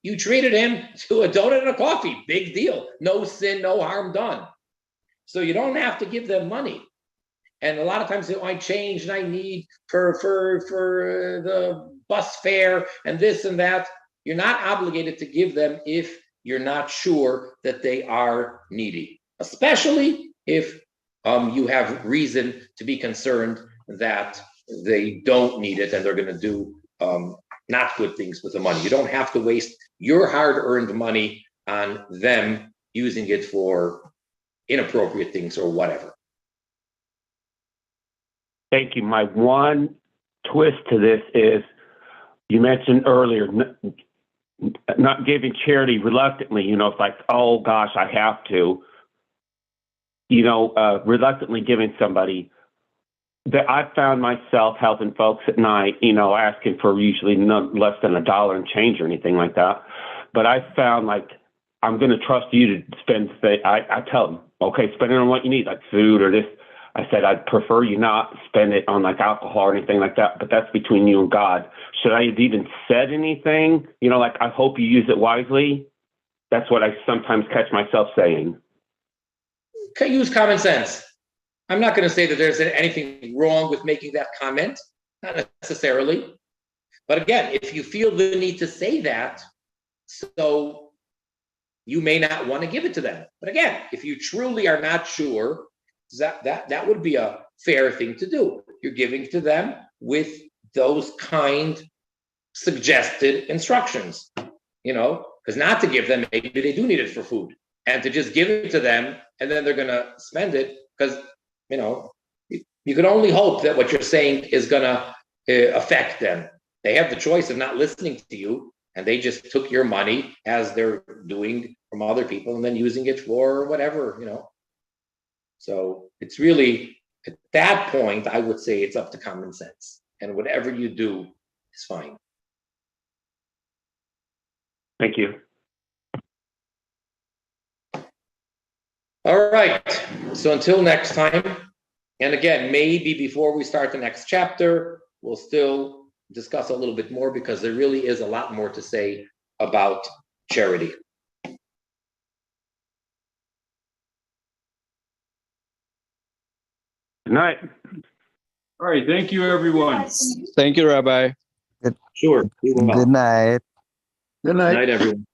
you treated him to a donut and a coffee. Big deal. No sin, no harm done. So you don't have to give them money. And a lot of times, I change and I need for the bus fare and this and that. You're not obligated to give them if you're not sure that they are needy, especially if you have reason to be concerned that they don't need it and they're going to do not good things with the money. You don't have to waste your hard-earned money on them using it for inappropriate things or whatever. Thank you. My one twist to this is, you mentioned earlier, not giving charity reluctantly. It's like, oh gosh, I have to. Reluctantly giving somebody. That I found myself helping folks at night, asking for usually less than $1 and change or anything like that. But I found, like, I'm going to trust you to spend. I tell them, okay, spend it on what you need, like food or this. I said, I'd prefer you not spend it on like alcohol or anything like that, but that's between you and God. Should I have even said anything? Like, I hope you use it wisely. That's what I sometimes catch myself saying. Use common sense. I'm not going to say that there's anything wrong with making that comment, not necessarily. But again, if you feel the need to say that, so you may not want to give it to them. But again, if you truly are not sure, that would be a fair thing to do. You're giving to them with those kind suggested instructions, because not to give them, maybe they do need it for food, and to just give it to them and then they're going to spend it, because you can only hope that what you're saying is going to affect them. They have the choice of not listening to you, and they just took your money, as they're doing from other people, and then using it for whatever. So it's really, at that point, I would say it's up to common sense. And whatever you do is fine. Thank you. All right. So until next time, and again, maybe before we start the next chapter, we'll still discuss a little bit more, because there really is a lot more to say about charity. Good night. All right, thank you, everyone. Thank you, Rabbi. Sure. Good night. Good Good night, everyone.